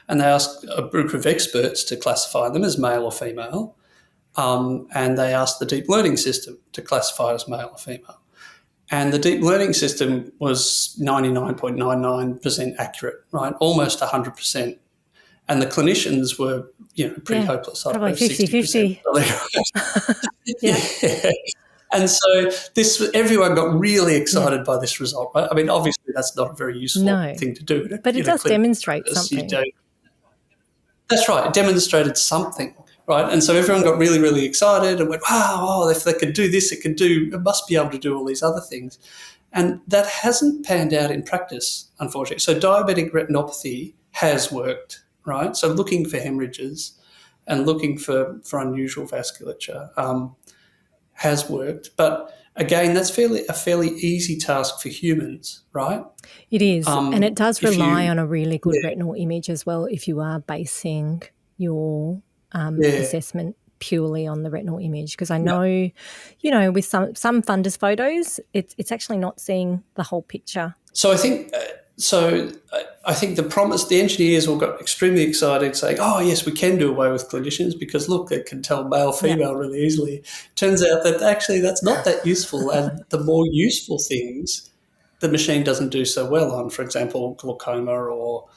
and they asked a group of experts to classify them as male or female, and they asked the deep learning system to classify as male or female. And the deep learning system was 99.99% accurate, right? Almost 100%. And the clinicians were, pretty hopeless. Probably 50-50. And so everyone got really excited by this result, right? I mean, obviously that's not a very useful thing to do. But it does demonstrate something. That's right. It demonstrated something, right? And so everyone got really, really excited and went, wow, if they could do this, it must be able to do all these other things. And that hasn't panned out in practice, unfortunately. So diabetic retinopathy has worked, right? So looking for hemorrhages and looking for unusual vasculature has worked. But again, that's a fairly easy task for humans, right? It is. And it does rely on a really good retinal image as well if you are basing your assessment purely on the retinal image. Because I know, with some fundus photos, it's actually not seeing the whole picture. So I think the promise, the engineers all got extremely excited, saying, oh, yes, we can do away with clinicians because, look, they can tell male, female really easily. Turns out that actually that's not that useful, and the more useful things the machine doesn't do so well on, for example, glaucoma or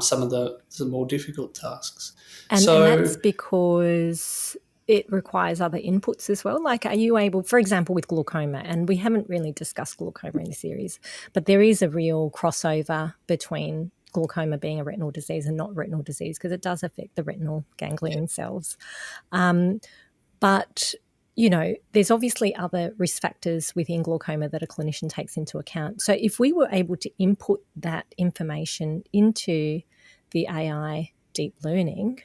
some of the more difficult tasks. And that's because it requires other inputs as well. Like, are you able, for example, with glaucoma, and we haven't really discussed glaucoma in the series, but there is a real crossover between glaucoma being a retinal disease and not retinal disease, because it does affect the retinal ganglion cells. But, there's obviously other risk factors within glaucoma that a clinician takes into account. So if we were able to input that information into the AI deep learning,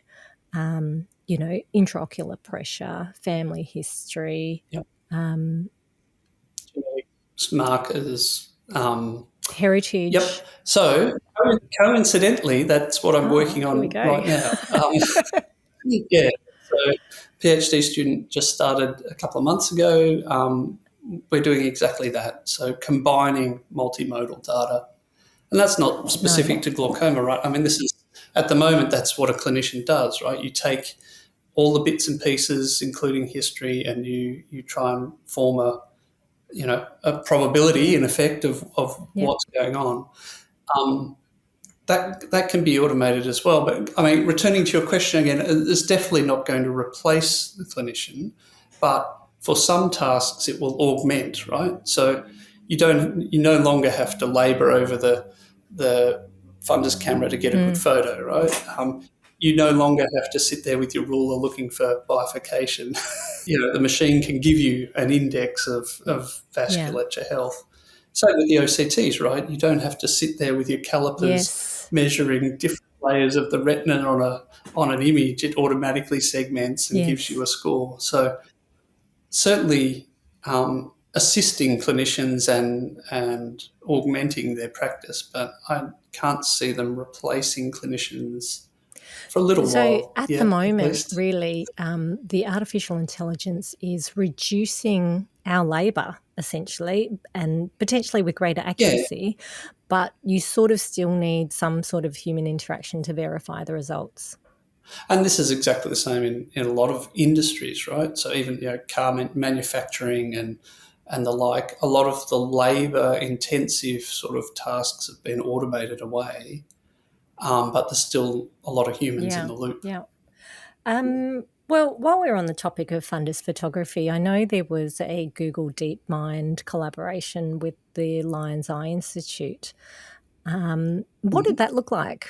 intraocular pressure, family history, markers, heritage. Yep. So coincidentally, that's what I'm working on right now. So PhD student just started a couple of months ago. We're doing exactly that. So combining multimodal data. And that's not specific to glaucoma, right? I mean, at the moment, that's what a clinician does, right? You take all the bits and pieces, including history, and you try and form a probability, in effect, of what's going on. that can be automated as well. But I mean, returning to your question again, it's definitely not going to replace the clinician, but for some tasks it will augment, right? So you no longer have to labour over the fundus camera to get a good photo, right? You no longer have to sit there with your ruler looking for bifurcation. The machine can give you an index of vasculature health. Same with the OCTs, right? You don't have to sit there with your calipers Yes. measuring different layers of the retina on an image. It automatically segments and gives you Yes. a score. So certainly assisting clinicians and augmenting their practice, but I can't see them replacing clinicians for a little So while at the yet, at moment, least. really, the artificial intelligence is reducing our labour, essentially, and potentially with greater Yeah, accuracy, but you sort of still need some sort of human interaction to verify the results. and this is exactly the same in a lot of industries, right? So even car manufacturing and the like, a lot of the labour intensive sort of tasks have been automated away, but there's still a lot of humans in Yeah, the loop. yeah. Well, while we're on the topic of fundus photography, I know there was a Google DeepMind collaboration with the Lion's Eye Institute. What did that look like?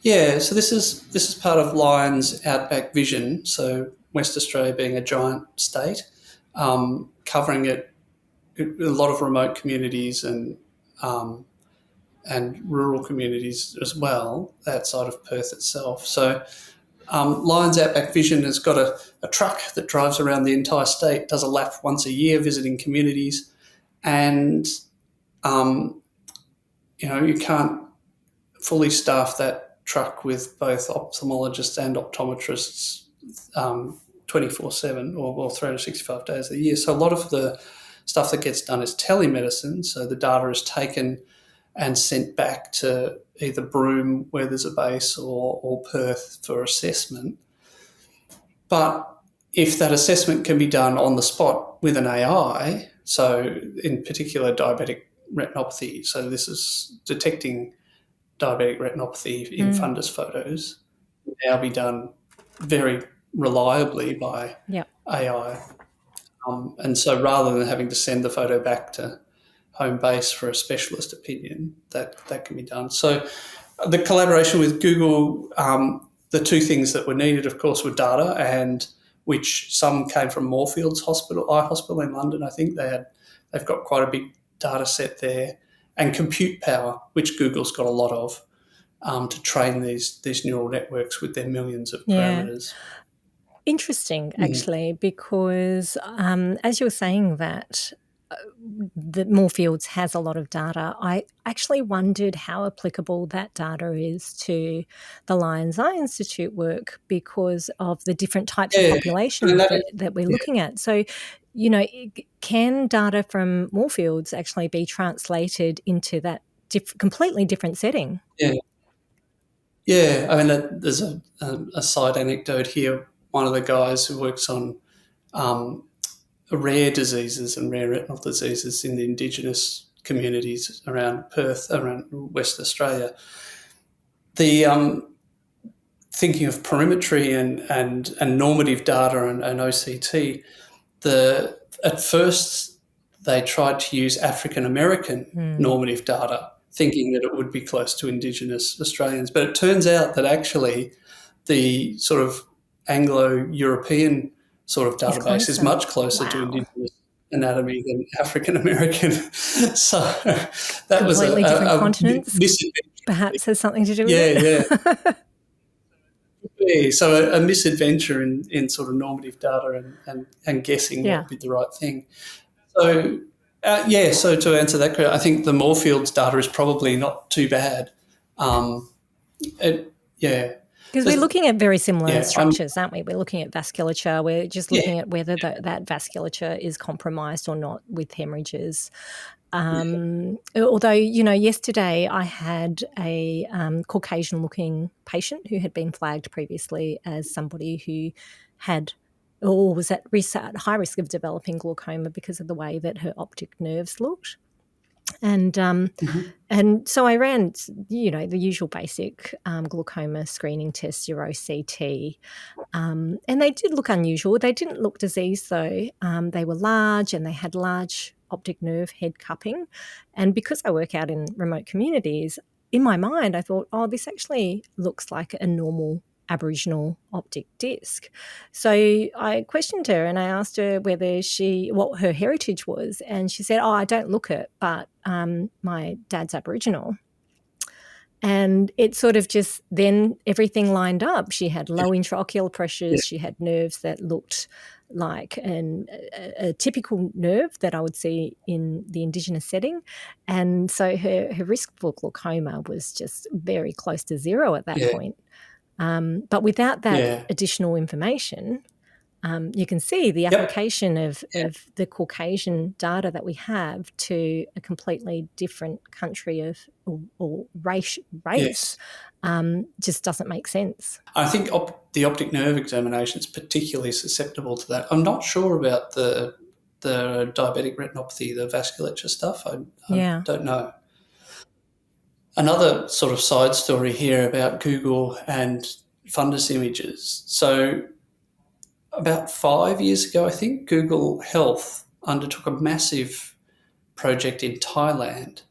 Yeah, so this is part of Lion's Outback Vision. So West Australia being a giant state, covering a lot of remote communities um, and rural communities as well outside of Perth itself. So Lions Outback Vision has got a truck that drives around the entire state, does a lap once a year visiting communities, and um, you can't fully staff that truck with both ophthalmologists and optometrists 24/7 or 365 days of the year. So a lot of the stuff that gets done is telemedicine. So the data is taken and sent back to either Broome, where there's a base, or Perth for assessment. But if that assessment can be done on the spot with an AI, so in particular diabetic retinopathy, so this is detecting diabetic retinopathy in fundus photos, can now be done very reliably by Yeah. AI. And so rather than having to send the photo back to home base for a specialist opinion, that can be done. So the collaboration with Google, the two things that were needed, of course, were data, and which some came from Moorfields Hospital, Eye Hospital in London. I think they've got quite a big data set there, and compute power, which Google's got a lot of, to train these neural networks with their millions of Yeah. parameters. Interesting, actually, because as you're saying that Moorfields has a lot of data, I actually wondered how applicable that data is to the Lion's Eye Institute work because of the different types of Yeah, I mean, populations that we're yeah, looking at. So, can data from Moorfields actually be translated into that completely different setting? yeah. Yeah, I mean, there's a side anecdote here. One of the guys who works on um, rare diseases and rare retinal diseases in the Indigenous communities around Perth, around West Australia, the thinking of perimetry and normative data and OCT, at first they tried to use African American normative data, thinking that it would be close to Indigenous Australians. But it turns out that actually the sort of Anglo-European sort of Is database is closer. much closer to Wow. Indigenous anatomy than African American. So that was Completely different a continents misadventure. perhaps has something to do with Yeah, yeah. it. Yeah, so a misadventure in sort of normative data and guessing what Yeah. would be the right thing. So, so to answer that question, I think the Moorfields data is probably not too bad. Um, yeah. Because we're looking at very similar Yeah, I'm structures, aren't we? We're looking at vasculature. We're just yeah, looking at whether that vasculature is compromised or not with hemorrhages. Although, yesterday I had a Caucasian-looking patient who had been flagged previously as somebody who had or was at high risk of developing glaucoma because of the way that her optic nerves looked. And Mm-hmm. and so I ran, the usual basic glaucoma screening test, your OCT, and they did look unusual. They didn't look diseased though. They were large and they had large optic nerve head cupping. And because I work out in remote communities, in my mind, I thought, oh, this actually looks like a normal Aboriginal optic disc. So I questioned her and I asked her what her heritage was. And she said, oh, I don't look it, but my dad's Aboriginal. And it sort of just then everything lined up. She had low intraocular pressures. Yeah. She had nerves that looked like a typical nerve that I would see in the Indigenous setting. And so her risk for glaucoma was just very close to zero at that Yeah. point. But without that Yeah. additional information, you can see the Yep. application of the Caucasian data that we have to a completely different country or race Yes. just doesn't make sense. I think the optic nerve examination is particularly susceptible to that. I'm not sure about the diabetic retinopathy, the vasculature stuff. I don't know. Another sort of side story here about Google and fundus images. So about 5 years ago, I think, Google Health undertook a massive project in Thailand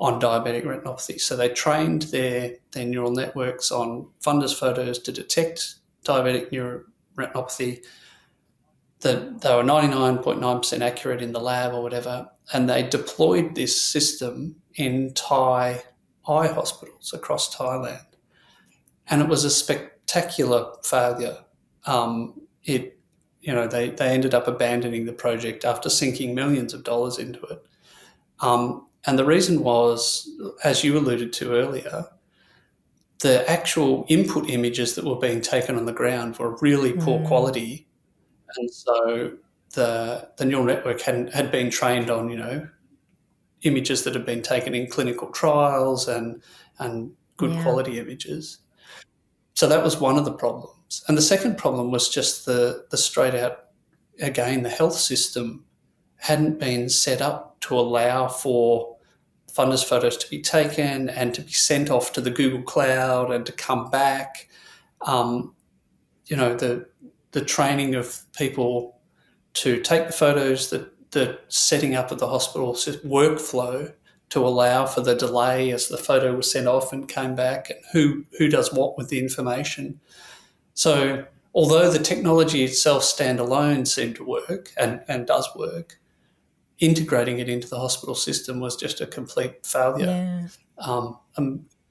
on diabetic retinopathy. So they trained their neural networks on fundus photos to detect diabetic retinopathy. That they were 99.9% accurate in the lab or whatever, and they deployed this system in Thai eye hospitals across Thailand, and it was a spectacular failure. They ended up abandoning the project after sinking millions of dollars into it. And the reason was, as you alluded to earlier, the actual input images that were being taken on the ground were really poor quality. And so the neural network had been trained on, images that had been taken in clinical trials and good quality images. So that was one of the problems. And the second problem was just the straight out, again, the health system hadn't been set up to allow for fundus photos to be taken and to be sent off to the Google Cloud and to come back. The training of people to take the photos, the setting up of the hospital workflow to allow for the delay as the photo was sent off and came back, and who does what with the information. So although the technology itself standalone seemed to work and does work, integrating it into the hospital system was just a complete failure, a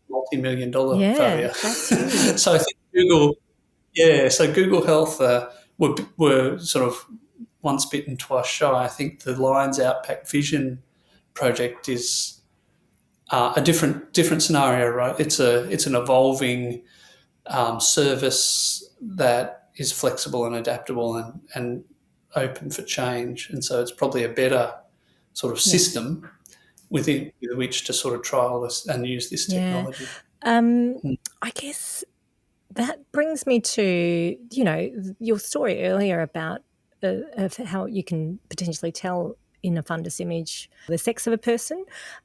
multi-million-dollar failure. That's huge. So I think Google Health were sort of once bitten, twice shy. I think the Lions Outback Vision project is a different scenario, right? It's an evolving service that is flexible and adaptable and open for change, and so it's probably a better sort of system with which to sort of trial this and use this technology. I guess that brings me to, your story earlier about of how you can potentially tell in a fundus image the sex of a person.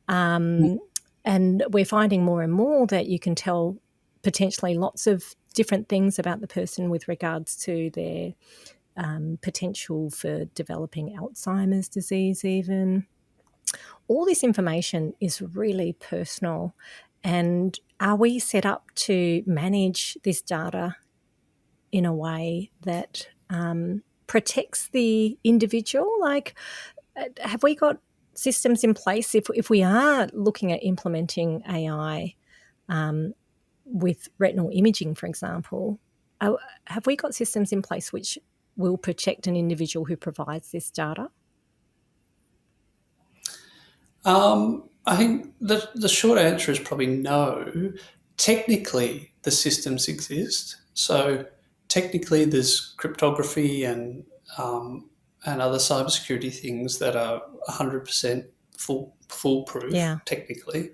And we're finding more and more that you can tell potentially lots of different things about the person with regards to their potential for developing Alzheimer's disease even. All this information is really personal. And are we set up to manage this data in a way that protects the individual? Like, have we got systems in place if we are looking at implementing AI with retinal imaging, for example? Have we got systems in place which will protect an individual who provides this data? I think the short answer is probably no. Technically, the systems exist. So technically, there's cryptography and other cybersecurity things that are 100% foolproof. Technically.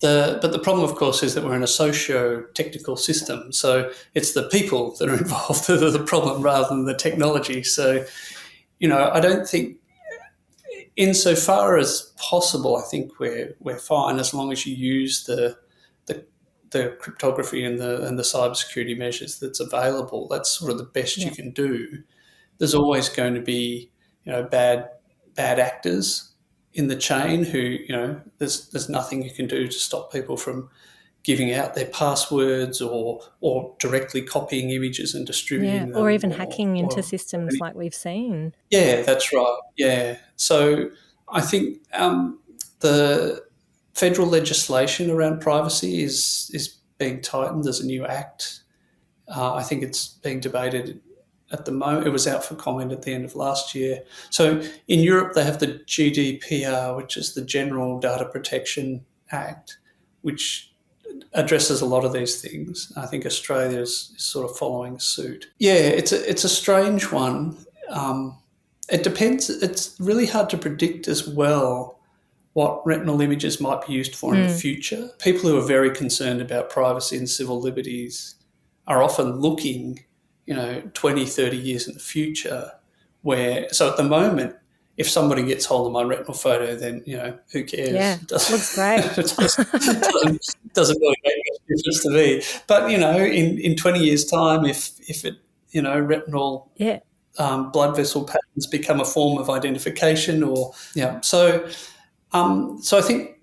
But the problem, of course, is that we're in a socio-technical system. So it's the people that are involved that are the problem rather than the technology. So, I don't think insofar as possible, I think we're fine as long as you use the, the cryptography and the cybersecurity measures that's available. That's sort of the best you Yeah. can do. There's always going to be, bad actors in the chain who, there's nothing you can do to stop people from giving out their passwords or directly copying images and Yeah. distributing Or them even hacking into or systems like we've seen. yeah, that's right. Yeah. So I think the federal legislation around privacy is being tightened. There's a new act. I think it's being debated at the moment. It was out for comment at the end of last year. So in Europe, they have the GDPR, which is the General Data Protection Act, which addresses a lot of these things. I think Australia is sort of following suit. Yeah, it's a strange one. It depends. It's really hard to predict as well what retinal images might be used for in the future. People who are very concerned about privacy and civil liberties are often looking, 20, 30 years in the future so at the moment, if somebody gets hold of my retinal photo, then, who cares? Yeah. Looks great. Doesn't really make much difference to me. But, in 20 years' time, if it, retinal Yeah. blood vessel patterns become a form of identification or, yeah. So I think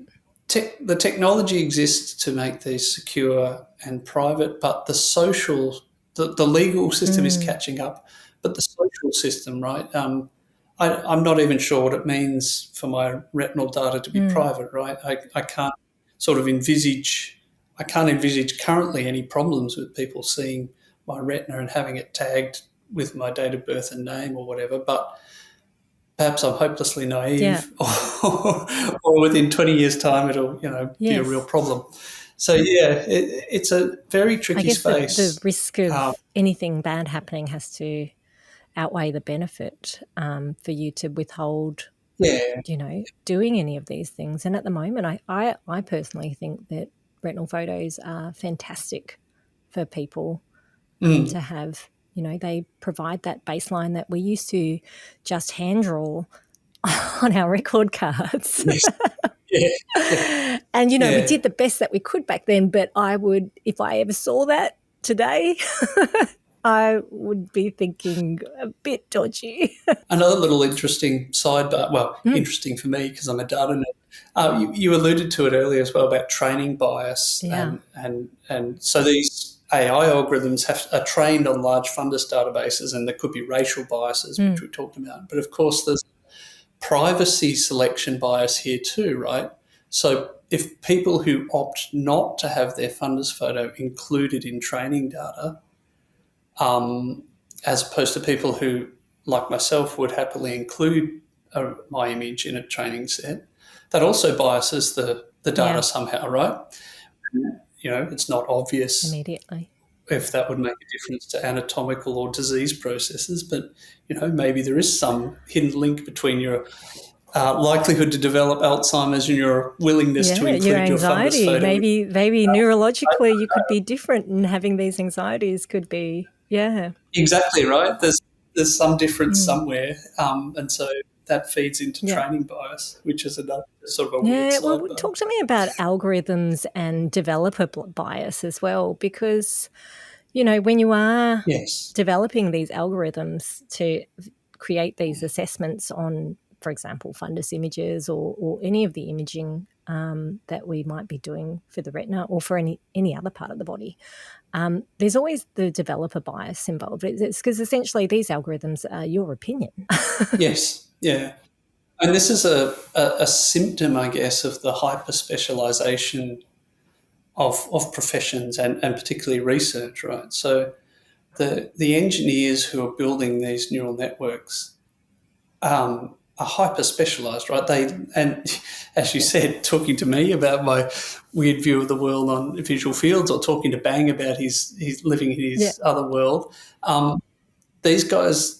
the technology exists to make these secure and private, but the legal system is catching up. But the social system, right? I'm not even sure what it means for my retinal data to be private, right? I can't sort of I can't envisage currently any problems with people seeing my retina and having it tagged with my date of birth and name or whatever. But perhaps I'm hopelessly Yeah. naive, or within 20 years' time, it'll be a real Yes. problem. So yeah, it's a very I tricky guess the space. risk of anything bad happening has to outweigh the benefit for you to withhold, Yeah, doing any of these things. And at the moment, I personally think that retinal photos are fantastic for people to have. They provide that baseline that we used to just hand draw on our record cards. yes, yeah, And, we yeah. did the best that we could back then, but if I ever saw that today, I would be thinking a bit dodgy. Another little interesting sidebar. Well, interesting for me because I'm a data nerd. You alluded to it earlier as well about training bias, Yeah. and so these AI algorithms are trained on large fundus databases, and there could be racial biases, which we talked about. But of course, there's privacy selection bias here too, right? So if people who opt not to have their fundus photo included in training data, as opposed to people who, like myself, would happily include my image in a training set, that also biases the data Yeah. somehow, right? It's not obvious Immediately. if that would make a difference to anatomical or disease processes, but maybe there is some hidden link between your likelihood to develop Alzheimer's and your willingness to Yeah, your include your fundus anxiety. photo. Maybe neurologically you could be different, and having these anxieties could be, yeah. Exactly right. There's some difference somewhere, and so that feeds into Yeah. training bias, which is another sort of a weird Yeah, well, sidebar. talk to me about algorithms and developer bias as well, because, when you are Yes. developing these algorithms to create these assessments on, for example, fundus images or any of the imaging that we might be doing for the retina or for any other part of the body, there's always the developer bias involved. It's because essentially these algorithms are your opinion. Yes. Yeah. And this is a symptom, I guess, of the hyper specialization of professions and particularly research, right? So the engineers who are building these neural networks are hyper specialized, right? And as you said, talking to me about my weird view of the world on visual fields, or talking to Bang about his living in Yeah. his other world. These guys,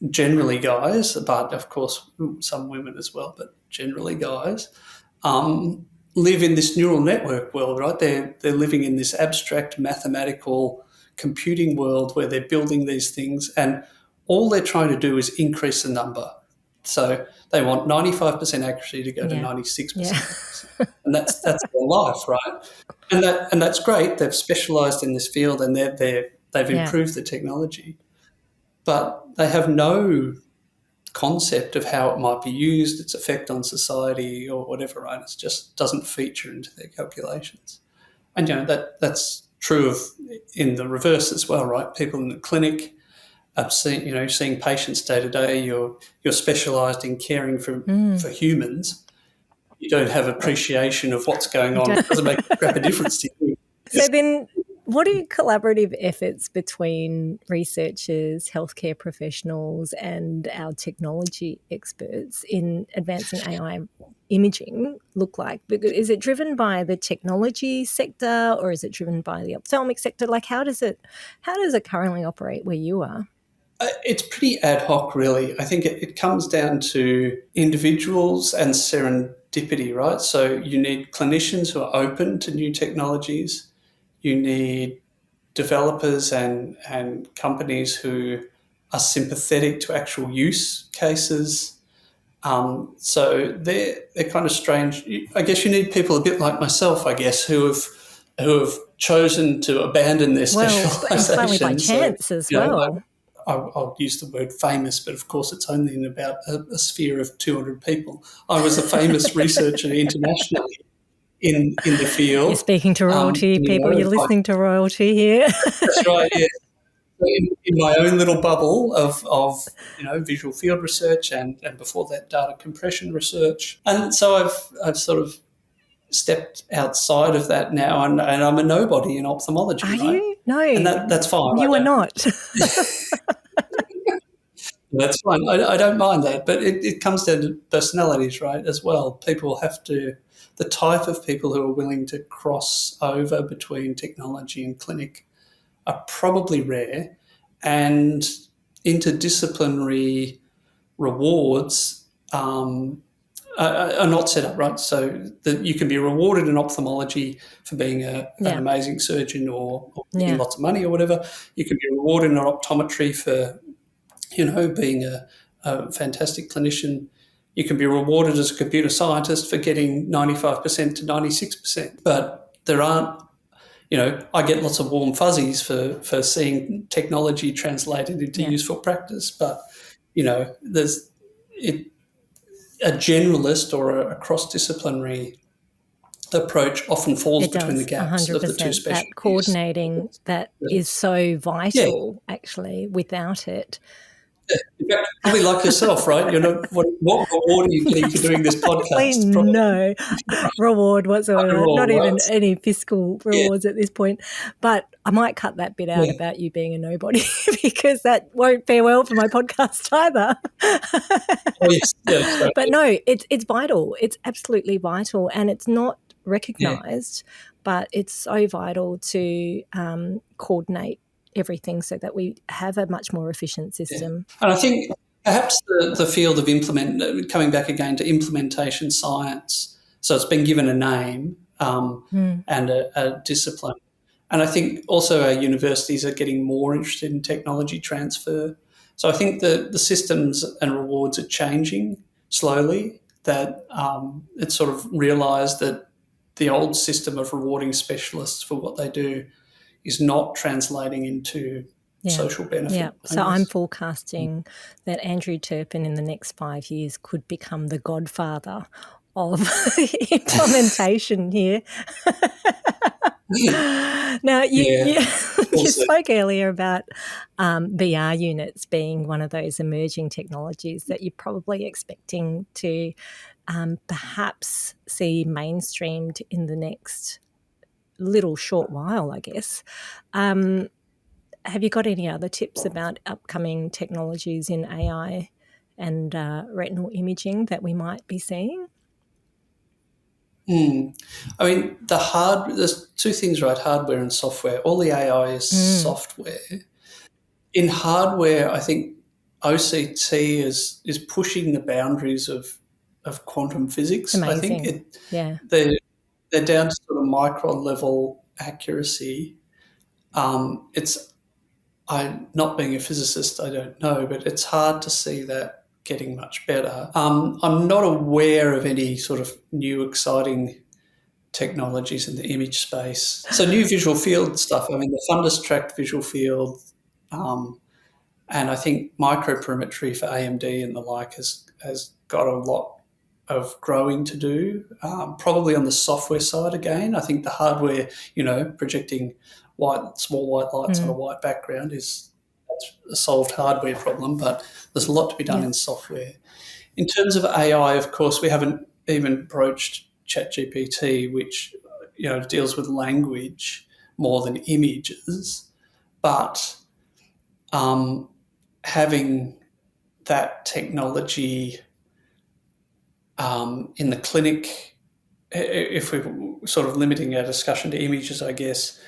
generally guys, but of course some women as well, but generally guys, live in this neural network world, right? They're living in this abstract mathematical computing world where they're building these things, and all they're trying to do is increase the number. So they want 95% accuracy to go to 96% accuracy. And that's their life, right? And that's great. They've specialised in this field and they've improved the technology, but they have no concept of how it might be used, its effect on society or whatever, right? It just doesn't feature into their calculations. And that's true of in the reverse as well, right? People in the clinic are seeing patients day to day. You're specialised in caring for humans. You don't have appreciation of what's going on. It doesn't make a crap of difference to you. So then, what are collaborative efforts between researchers, healthcare professionals, and our technology experts in advancing AI imaging look like? Is it driven by the technology sector, or is it driven by the ophthalmic sector? Like, how does it currently operate where you are? It's pretty ad hoc, really. I think it comes down to individuals and serendipity, right? So you need clinicians who are open to new technologies. You need developers and companies who are sympathetic to actual use cases. So they're kind of strange. I guess you need people a bit like myself, I guess, who have chosen to abandon their specialisation. Partly by chance as well. I'll use the word famous, but of course it's only in about a sphere of 200 people. I was a famous researcher internationally in the field. You're speaking to royalty, people. You're listening to royalty here. That's right, yeah. In my own little bubble of visual field research and before that data compression research. And so I've sort of stepped outside of that now and I'm a nobody in ophthalmology. Are right? you? No. And that's fine. You are not. That's fine. I don't mind that. But it comes down to personalities, right, as well. People have to, the type of people who are willing to cross over between technology and clinic are probably rare, and interdisciplinary rewards are not set up, right? So that you can be rewarded in ophthalmology for being an amazing surgeon or making lots of money or whatever. You can be rewarded in optometry for, being a fantastic clinician. You can be rewarded as a computer scientist for getting 95% to 96%. But there aren't, I get lots of warm fuzzies for seeing technology translated into useful practice. But, there's a generalist or a cross-disciplinary approach often falls between the gaps 100%. of the two specialties. That coordinating that is so vital, actually. Without it, in fact, probably like yourself, right? What reward are you getting for doing this podcast? Probably no reward whatsoever. Not even any fiscal rewards at this point. But I might cut that bit out about you being a nobody because that won't fare well for my podcast either. Right. But no, it's vital. It's absolutely vital, and it's not recognised, but it's so vital to coordinate everything so that we have a much more efficient system. Yeah. And I think perhaps the field of coming back again to implementation science, so it's been given a name and a discipline. And I think also our universities are getting more interested in technology transfer. So I think the systems and rewards are changing slowly, that it's sort of realised that the old system of rewarding specialists for what they do is not translating into social benefit. Yeah, so I'm forecasting that Andrew Turpin in the next 5 years could become the godfather of implementation here. Now, you spoke earlier about VR units being one of those emerging technologies that you're probably expecting to perhaps see mainstreamed in the next little short while, I guess. Have you got any other tips about upcoming technologies in AI and retinal imaging that we might be seeing? I mean, there's two things, right? Hardware and software. All the AI is software. In hardware, I think OCT is pushing the boundaries of quantum physics. Amazing. I think they're down to sort of micron level accuracy. Not being a physicist, I don't know, but it's hard to see that getting much better. I'm not aware of any sort of new exciting technologies in the image space. So new visual field stuff. I mean, the fundus tracked visual field, and I think microperimetry for AMD and the like has got a lot of growing to do. Probably on the software side again. I think the hardware, projecting small white lights on a white background that's a solved hardware problem, but there's a lot to be done in software. In terms of AI, of course, we haven't even broached ChatGPT, which deals with language more than images, but having that technology in the clinic, if we're sort of limiting our discussion to images, I guess,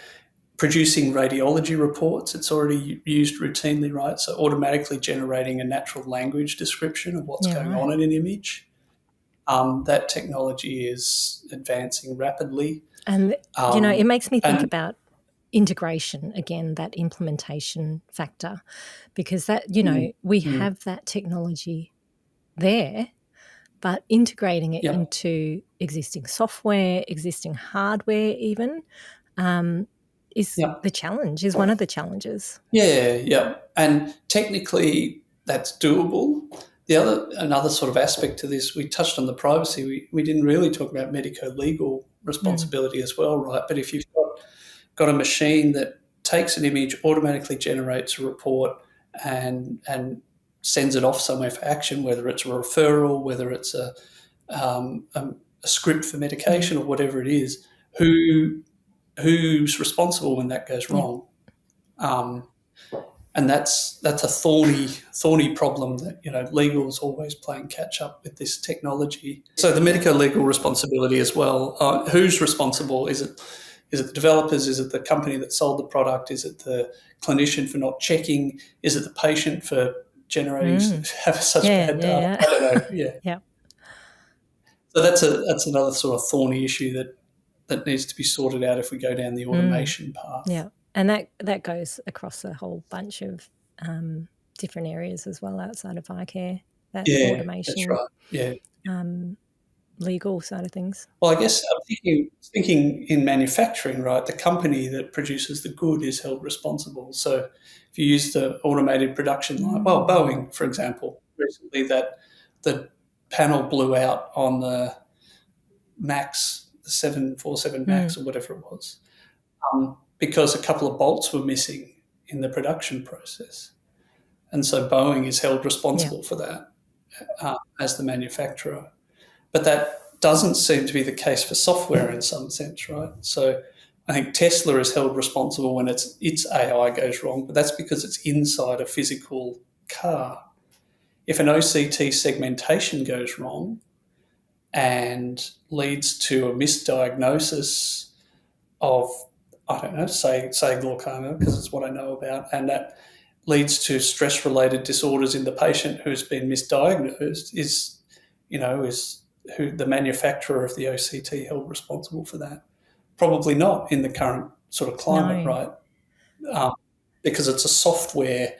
producing radiology reports, it's already used routinely, right? So automatically generating a natural language description of what's going on in an image. That technology is advancing rapidly. And, it makes me think about integration, again, that implementation factor, because that, we have that technology there, but integrating it into existing software, existing hardware even, is the challenge, is one of the challenges. Yeah. And technically that's doable. Another sort of aspect to this, we touched on the privacy. We didn't really talk about medico-legal responsibility as well, right? But if you've got a machine that takes an image, automatically generates a report and sends it off somewhere for action, whether it's a referral, whether it's a script for medication or whatever it is, who's responsible when that goes wrong? And that's a thorny problem that legal is always playing catch up with this technology. So the medico-legal responsibility as well. Who's responsible? Is it the developers? Is it the company that sold the product? Is it the clinician for not checking? Is it the patient for generating have such bad data? I don't know. Yeah. So that's another sort of thorny issue that needs to be sorted out if we go down the automation path. Yeah. And that goes across a whole bunch of different areas as well outside of eye care, that automation. That's right. Yeah. Legal side of things. Well, I guess I'm thinking in manufacturing, right? The company that produces the good is held responsible. So if you use the automated production line, well, Boeing, for example, recently that the panel blew out on the Max, the 747 Max or whatever it was, because a couple of bolts were missing in the production process. And so Boeing is held responsible for that as the manufacturer. But that doesn't seem to be the case for software in some sense, right? So I think Tesla is held responsible when its AI goes wrong, but that's because it's inside a physical car. If an OCT segmentation goes wrong and leads to a misdiagnosis of, I don't know, say glaucoma, because it's what I know about, and that leads to stress-related disorders in the patient who's been misdiagnosed, is who the manufacturer of the OCT held responsible for that? Probably not in the current sort of climate, right? Because it's a software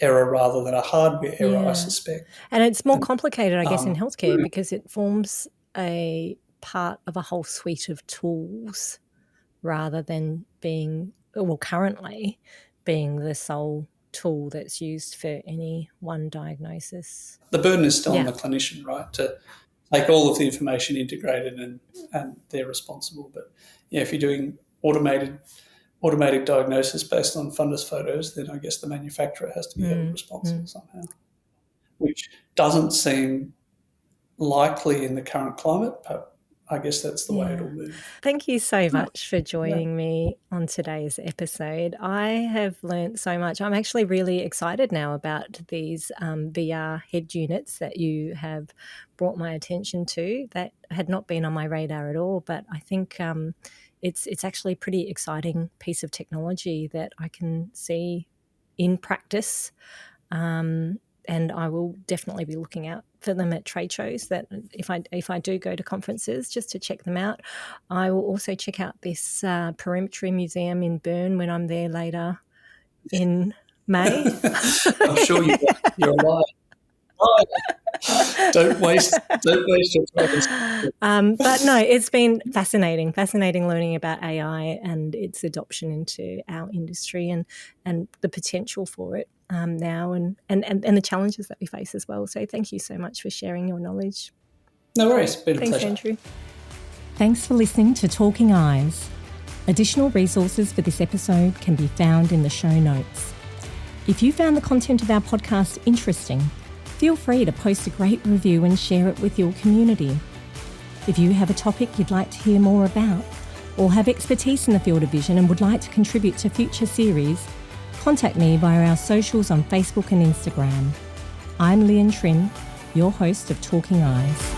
error rather than a hardware error, I suspect. And it's more complicated, I guess, in healthcare because it forms a part of a whole suite of tools rather than currently being the sole tool that's used for any one diagnosis. The burden is still on the clinician, right, to take all of the information integrated and they're responsible. But if you're doing automated diagnosis based on fundus photos, then I guess the manufacturer has to be held responsible somehow, which doesn't seem likely in the current climate, but I guess that's the way it'll move. Thank you so much for joining me on today's episode. I have learnt so much. I'm actually really excited now about these VR head units that you have brought my attention to. That had not been on my radar at all, but I think it's actually a pretty exciting piece of technology that I can see in practice. And I will definitely be looking out for them at trade shows, that if I do go to conferences, just to check them out. I will also check out this Perimetry Museum in Bern when I'm there later in May. I'm sure you're alive. Don't waste your time. But no, it's been fascinating learning about AI and its adoption into our industry and the potential for it now and the challenges that we face as well. So thank you so much for sharing your knowledge. No worries. Been a Thanks, pleasure. Andrew. Thanks for listening to Talking Eyes. Additional resources for this episode can be found in the show notes. If you found the content of our podcast interesting, feel free to post a great review and share it with your community. If you have a topic you'd like to hear more about, or have expertise in the field of vision and would like to contribute to future series, contact me via our socials on Facebook and Instagram. I'm Leanne Trim, your host of Talking Eyes.